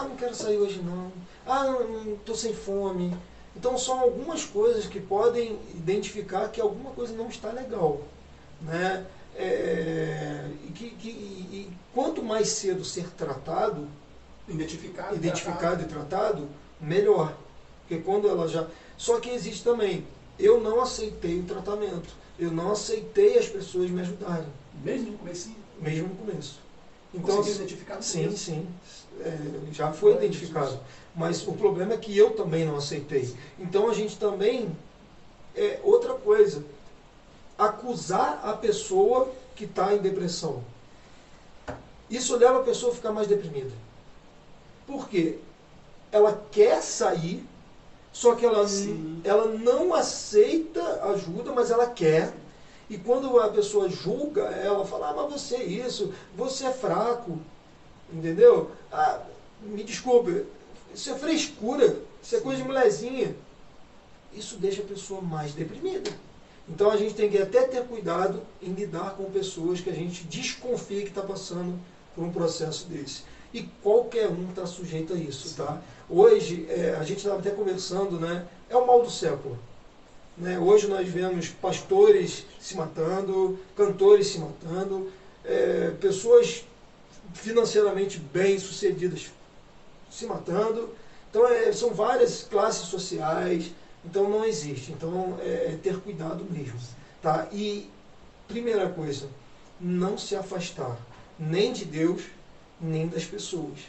não quero sair hoje não. Não estou sem fome. Então são algumas coisas que podem identificar que alguma coisa não está legal. Né? E quanto mais cedo ser tratado, identificado e tratado, melhor. Porque quando ela já... Só que existe também, eu não aceitei o tratamento. Eu não aceitei as pessoas me ajudarem. Mesmo no comecinho? Mesmo no começo. Então, conseguiu identificar? Sim, sim. Já foi identificado. Mas o problema é que eu também não aceitei. Então a gente também, outra coisa, acusar a pessoa que está em depressão. Isso leva a pessoa a ficar mais deprimida. Por quê? Ela quer sair, só que ela não aceita ajuda, mas ela quer. E quando a pessoa julga, ela fala, mas você é isso, você é fraco, entendeu? Me desculpe, isso é frescura, isso é coisa de molezinha. Isso deixa a pessoa mais deprimida. Então a gente tem que até ter cuidado em lidar com pessoas que a gente desconfia que está passando por um processo desse. E qualquer um está sujeito a isso, tá? Hoje, a gente estava até conversando, né? É o mal do século. Né? Hoje nós vemos pastores se matando, cantores se matando, pessoas financeiramente bem-sucedidas se matando. Então, são várias classes sociais, então não existe. Então, ter cuidado mesmo. Tá? E, primeira coisa, não se afastar nem de Deus, nem das pessoas.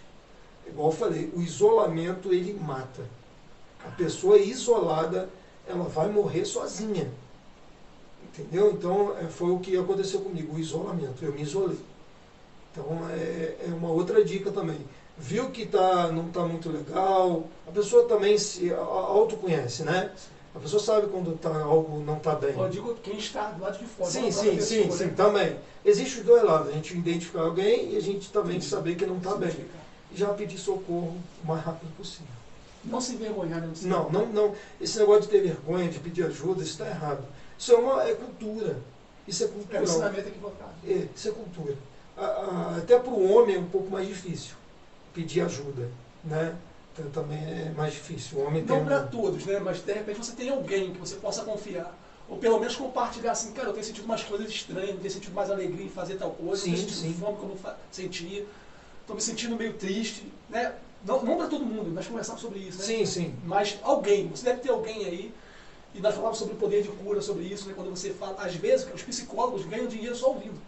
Igual eu falei, o isolamento, ele mata. A pessoa isolada, ela vai morrer sozinha. Entendeu? Então, foi o que aconteceu comigo, o isolamento. Eu me isolei. Então, é uma outra dica também. Viu que não está muito legal, a pessoa também se autoconhece, né? A pessoa sabe quando algo não está bem. Eu digo quem está do lado de fora. Sim, também. Existe os dois lados, a gente identificar alguém e a gente também saber que não está bem. E já pedir socorro o mais rápido possível. Não se envergonhar, né? Não. Esse negócio de ter vergonha, de pedir ajuda, isso está errado. Isso é cultura. Isso é cultural. É um ensinamento equivocado. Isso é cultura. Até para o homem é um pouco mais difícil pedir ajuda, né? Então, também é mais difícil. O homem não para todos, né? Mas de repente você tem alguém que você possa confiar. Ou pelo menos compartilhar assim, cara, eu tenho sentido umas coisas estranhas, eu tenho sentido mais alegria em fazer tal coisa, eu tenho sentido fome como sentia, estou me sentindo meio triste, né? Não para todo mundo, nós conversamos sobre isso, né? Sim. Mas alguém, você deve ter alguém aí, e nós falamos sobre o poder de cura, sobre isso, né? Quando você fala, às vezes os psicólogos ganham dinheiro só ouvindo.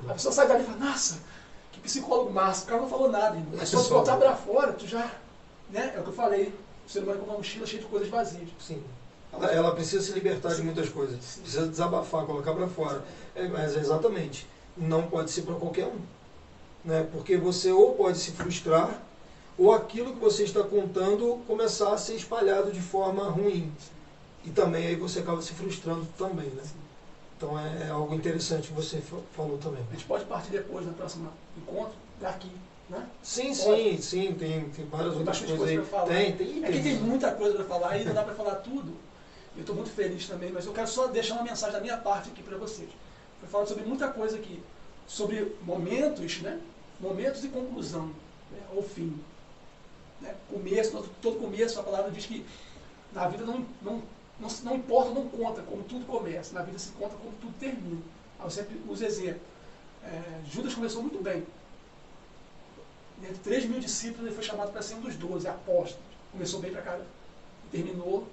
A pessoa sai dali e fala, nossa, que psicólogo massa, o cara não falou nada, irmão. É só se botar para fora, tu já, né? É o que eu falei, o ser humano é como uma mochila cheia de coisas vazias. Sim. Ela precisa se libertar de muitas coisas, precisa desabafar, colocar para fora. Mas exatamente, não pode ser para qualquer um. Né? Porque você ou pode se frustrar, ou aquilo que você está contando começar a ser espalhado de forma ruim. E também aí você acaba se frustrando também, né? Então é algo interessante que você falou também. A gente pode partir depois, no próximo encontro, daqui, né? Sim, tem várias outras coisas aí. Aqui tem muita coisa para falar, aí não dá para falar tudo. Eu estou muito feliz também, mas eu quero só deixar uma mensagem da minha parte aqui para vocês. Foi falado sobre muita coisa aqui, sobre momentos, né? Momentos e conclusão, né? Ou fim. Né? Começo, todo começo, a palavra diz que na vida não importa, não conta como tudo começa, na vida se conta como tudo termina. Eu sempre uso exemplo. Judas começou muito bem. Dentre 3.000 discípulos, ele foi chamado para ser um dos 12 apóstolos. Começou bem para caramba. E terminou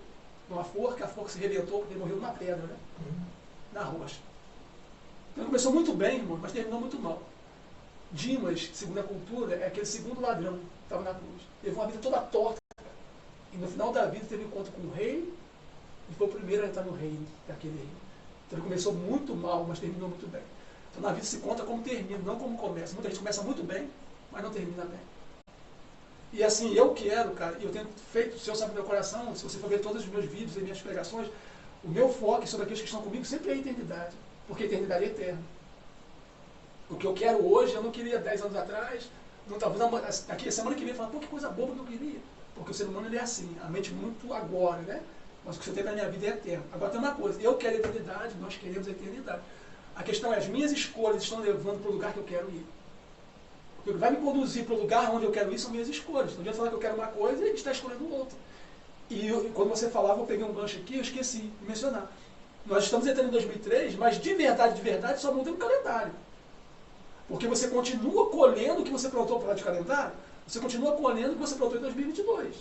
numa forca, a forca se rebentou porque ele morreu numa pedra, né? Na rocha. Então ele começou muito bem, irmão, mas terminou muito mal. Dimas, segundo a cultura, é aquele segundo ladrão que estava na cruz. Teve uma vida toda torta. E no final da vida teve um encontro com o rei e foi o primeiro a entrar no reino daquele reino. Então ele começou muito mal, mas terminou muito bem. Então na vida se conta como termina, não como começa. Muita gente começa muito bem, mas não termina bem. E assim, eu quero, cara, e eu tenho feito, o Senhor sabe do meu coração, se você for ver todos os meus vídeos e minhas pregações, o meu foco sobre aqueles que estão comigo sempre é a eternidade. Porque a eternidade é eterna. O que eu quero hoje, eu não queria 10 anos atrás, talvez aqui a semana que vem, falar, pô, que coisa boba que eu queria. Porque o ser humano ele é assim, a mente muito agora, né? Mas o que você tem na minha vida é eterno. Agora tem uma coisa, eu quero a eternidade, nós queremos a eternidade. A questão é, as minhas escolhas estão levando para o lugar que eu quero ir. O que vai me conduzir para o lugar onde eu quero ir são minhas escolhas. Não adianta falar que eu quero uma coisa e a gente está escolhendo outra. E quando você falava, eu peguei um gancho aqui, eu esqueci de mencionar. Nós estamos entrando em 2003, mas de verdade, só muda no calendário. Porque você continua colhendo o que você plantou para lá de calendário, você continua colhendo o que você plantou em 2022.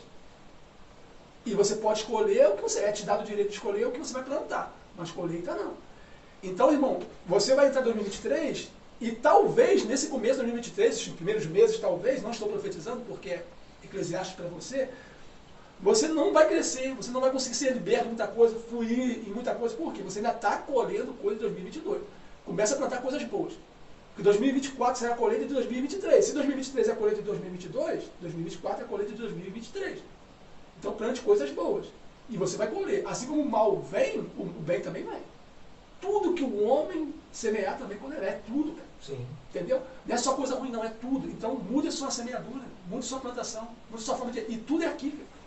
E você pode escolher o que você te dado o direito de escolher o que você vai plantar, mas colheita não. Então, irmão, você vai entrar em 2023 E talvez, nesse começo de 2023, esses primeiros meses, talvez, não estou profetizando porque é Eclesiastes para você, você não vai crescer, você não vai conseguir ser liberto de muita coisa, fluir em muita coisa. Por quê? Você ainda está colhendo coisa de 2022. Começa a plantar coisas boas. Porque 2024 será a colheita de 2023. Se 2023 é a colheita de 2022, 2024 é a colheita de 2023. Então plante coisas boas. E você vai colher. Assim como o mal vem, o bem também vem. Tudo que o homem semear também colherá. É tudo, cara. Sim. Entendeu? Não é só coisa ruim, não. É tudo. Então mude a sua semeadura, mude a sua plantação, mude a sua forma de... E tudo é aqui, cara.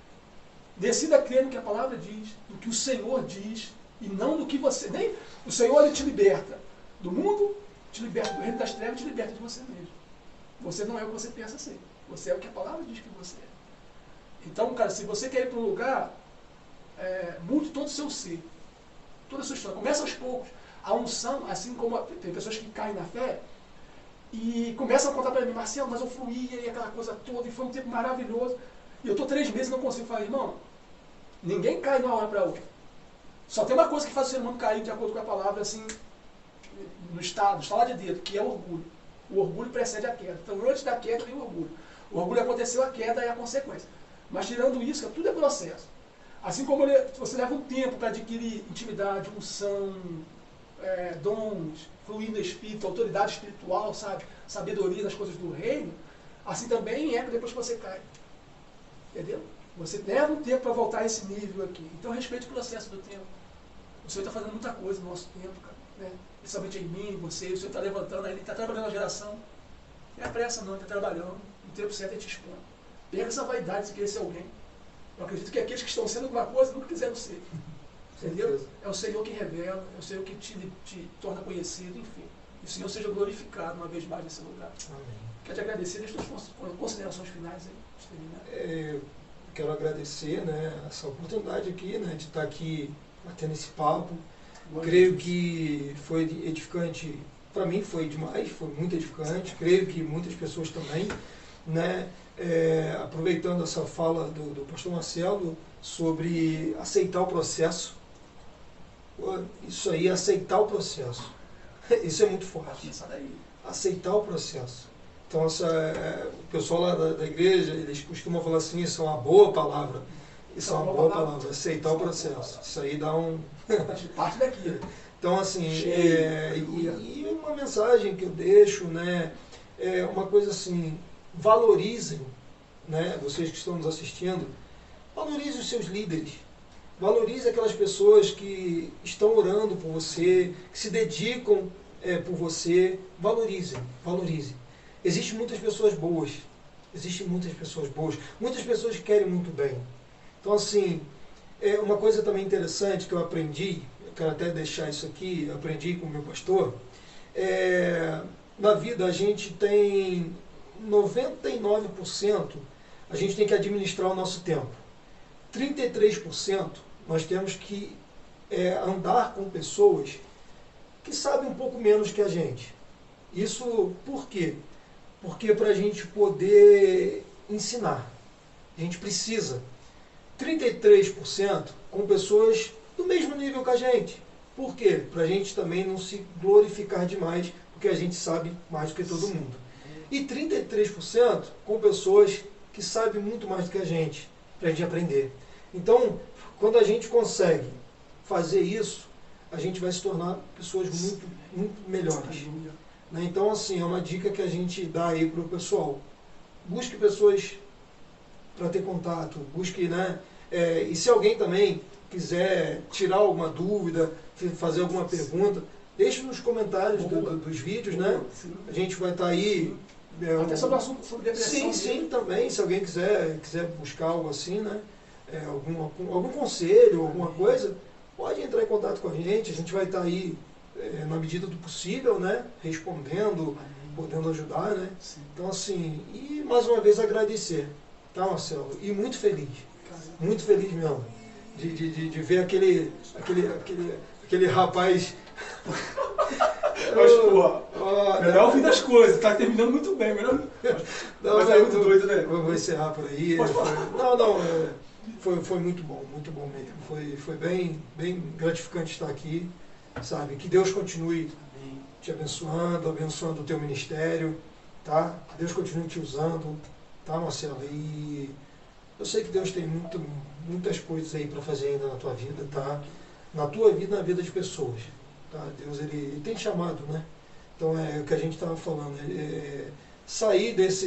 Decida crer no que a palavra diz, no que o Senhor diz, e não no que você... Nem o Senhor, ele te liberta do mundo, te liberta do reino das trevas, te liberta de você mesmo. Você não é o que você pensa ser. Você é o que a palavra diz que você é. Então, cara, se você quer ir para um lugar, mude todo o seu ser. Toda a sua história. Começa aos poucos. A unção, assim como tem pessoas que caem na fé e começam a contar para mim, Marcelo, mas eu fluía e aquela coisa toda, e foi um tempo maravilhoso. E eu estou 3 meses e não consigo falar, irmão, ninguém cai de uma hora para outra. Só tem uma coisa que faz o ser humano cair de acordo com a palavra, assim, no estalar de dedo, que é o orgulho. O orgulho precede a queda. Então, antes da queda vem o orgulho. O orgulho aconteceu, a queda é a consequência. Mas tirando isso, tudo é processo. Assim como você leva um tempo para adquirir intimidade, unção, dons, fluir no espírito, autoridade espiritual, sabe? Sabedoria das coisas do reino, assim também é depois que você cai. Entendeu? Você leva um tempo para voltar a esse nível aqui. Então respeite o processo do tempo. O Senhor está fazendo muita coisa no nosso tempo, cara. Né? Principalmente em mim, em você. O Senhor está levantando, Ele está trabalhando a geração. Não é pressa não, Ele está trabalhando. No tempo certo Ele te expõe. Pega essa vaidade de querer ser alguém. Eu acredito que aqueles que estão sendo alguma coisa nunca quiseram ser. Entendeu? É o Senhor que revela, é o Senhor que te torna conhecido, enfim. E o Senhor seja glorificado uma vez mais nesse lugar. Amém. Quero te agradecer as tuas considerações finais aí. Quero agradecer, né, essa oportunidade aqui, né, de estar aqui batendo esse papo. Creio que foi edificante, para mim foi demais, foi muito edificante. Creio que muitas pessoas também, né, aproveitando essa fala do pastor Marcelo sobre aceitar o processo. Isso aí, aceitar o processo. Isso é muito forte. Aceitar o processo. Então, o pessoal lá da igreja, eles costumam falar assim, isso é uma boa palavra. Isso é uma boa palavra, aceitar o processo. Isso aí dá um... parte daqui. Então, assim, e uma mensagem que eu deixo, né, é uma coisa assim, valorizem, né, vocês que estão nos assistindo, valorizem os seus líderes. Valorize aquelas pessoas que estão orando por você, que se dedicam por você. Valorizem. Existem muitas pessoas boas. Muitas pessoas que querem muito bem. Então, assim, uma coisa também interessante que eu aprendi, eu quero até deixar isso aqui, eu aprendi com o meu pastor, na vida a gente tem 99%, a gente tem que administrar o nosso tempo. 33% nós temos que andar com pessoas que sabem um pouco menos que a gente. Isso por quê? Porque para a gente poder ensinar, a gente precisa. 33% com pessoas do mesmo nível que a gente. Por quê? Para a gente também não se glorificar demais, porque a gente sabe mais do que todo mundo. E 33% com pessoas que sabem muito mais do que a gente, para a gente aprender. Então, quando a gente consegue fazer isso, a gente vai se tornar pessoas muito, muito melhores. Né? Então, assim, é uma dica que a gente dá aí para o pessoal. Busque pessoas para ter contato, busque, né? E se alguém também quiser tirar alguma dúvida, fazer alguma pergunta, deixe nos comentários dos vídeos, né? A gente vai estar aí... Até sobre o assunto, sobre depressão. Sim, também, se alguém quiser buscar algo assim, né? Algum conselho, alguma coisa, pode entrar em contato com a gente vai estar aí na medida do possível, né? Respondendo, podendo ajudar, né? Sim. Então, assim, e mais uma vez agradecer, tá, Marcelo? E muito feliz mesmo, de ver aquele rapaz... Mas, melhor o fim das coisas, tá terminando muito bem, melhor... Mas é muito doido, né? Vou encerrar por aí. Foi muito bom mesmo. Foi bem gratificante estar aqui, sabe? Que Deus continue Amém. Te abençoando, abençoando o teu ministério, tá? Que Deus continue te usando, tá, Marcelo? E eu sei que Deus tem muitas coisas aí para fazer ainda na tua vida, tá? Na tua vida e na vida de pessoas, tá? Deus, ele tem te chamado, né? Então, é o que a gente estava falando, sair dessa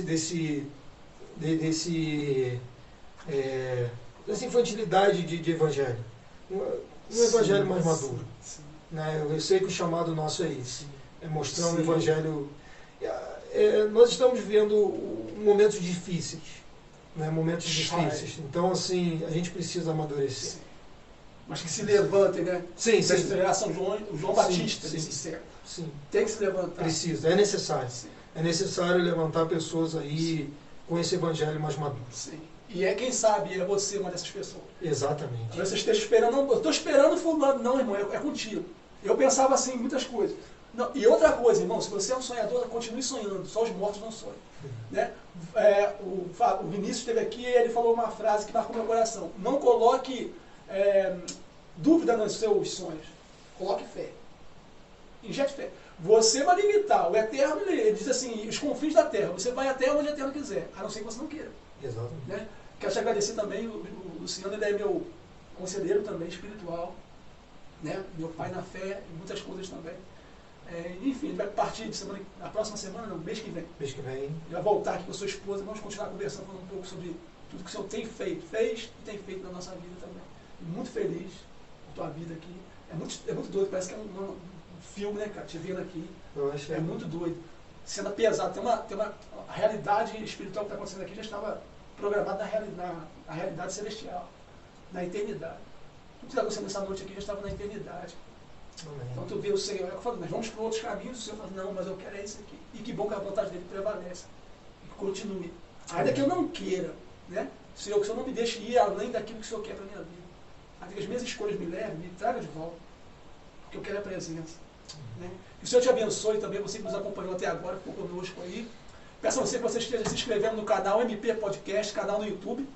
infantilidade de evangelho. Um evangelho mais maduro. Sim. Né? Eu sei que o chamado nosso é esse. Sim. É mostrar um Sim. evangelho. Nós estamos vivendo momentos difíceis. Né? Momentos difíceis. Então, assim, a gente precisa amadurecer. Sim. Mas que se levantem, né? Sim, Essa sim. geração João Batista, Sim, desse século. Sim. Tem que se levantar. Precisa, é necessário. Sim. É necessário levantar pessoas aí com esse evangelho mais maduro. Sim. E quem sabe, é você uma dessas pessoas. Exatamente. Talvez você esteja esperando, não, eu estou esperando fulano. Não, irmão, é contigo. Eu pensava assim em muitas coisas. Não, e outra coisa, irmão, se você é um sonhador, continue sonhando, só os mortos não sonham. Né? O Vinícius esteve aqui e ele falou uma frase que marcou meu coração. Não coloque dúvida nos seus sonhos, coloque fé. Injete fé. Você vai limitar. O Eterno, ele diz assim, os confins da terra, você vai até onde o Eterno quiser, a não ser que você não queira. Exatamente. Né? Quero te agradecer também, o Luciano, ele é meu conselheiro também, espiritual, né? Meu pai na fé, e muitas coisas também. Enfim, ele vai partir na próxima semana, não, mês que vem. Mês que vem. Ele vai voltar aqui com a sua esposa, vamos continuar conversando, falando um pouco sobre tudo que o Senhor tem feito, fez e tem feito na nossa vida também. E muito feliz com a tua vida aqui. É muito doido, parece que é um filme, né, cara? Te vendo aqui. Eu acho É muito doido. Sendo pesado. Tem uma realidade espiritual que está acontecendo aqui, já estava programada na realidade celestial, na eternidade. Tudo que está acontecendo nessa noite aqui já estava na eternidade. Amém. Então tu vê o Senhor, eu falo, nós vamos para outros caminhos, o Senhor fala, não, mas eu quero isso aqui. E que bom que a vontade dele prevalece. E que continue. Ainda que eu não queira, né? Senhor, que o Senhor não me deixe ir além daquilo que o Senhor quer para a minha vida. Ainda que as minhas escolhas me levem, me traga de volta. Porque eu quero a presença. Né? Que o Senhor te abençoe também, você que nos acompanhou até agora, ficou conosco aí. Peço a você que você esteja se inscrevendo no canal MP Podcast, canal no YouTube.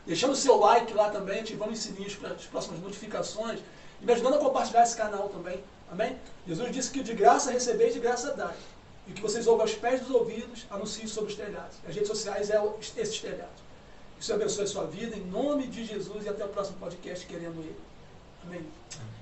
Deixando o seu like lá também, ativando os sininhos para as próximas notificações. E me ajudando a compartilhar esse canal também. Amém? Jesus disse que de graça recebeis, de graça dai. E que vocês ouvem aos pés dos ouvidos, anunciem sobre os telhados. As redes sociais esses telhados. Que o Senhor abençoe a sua vida, em nome de Jesus, e até o próximo podcast, querendo Ele. Amém. Amém.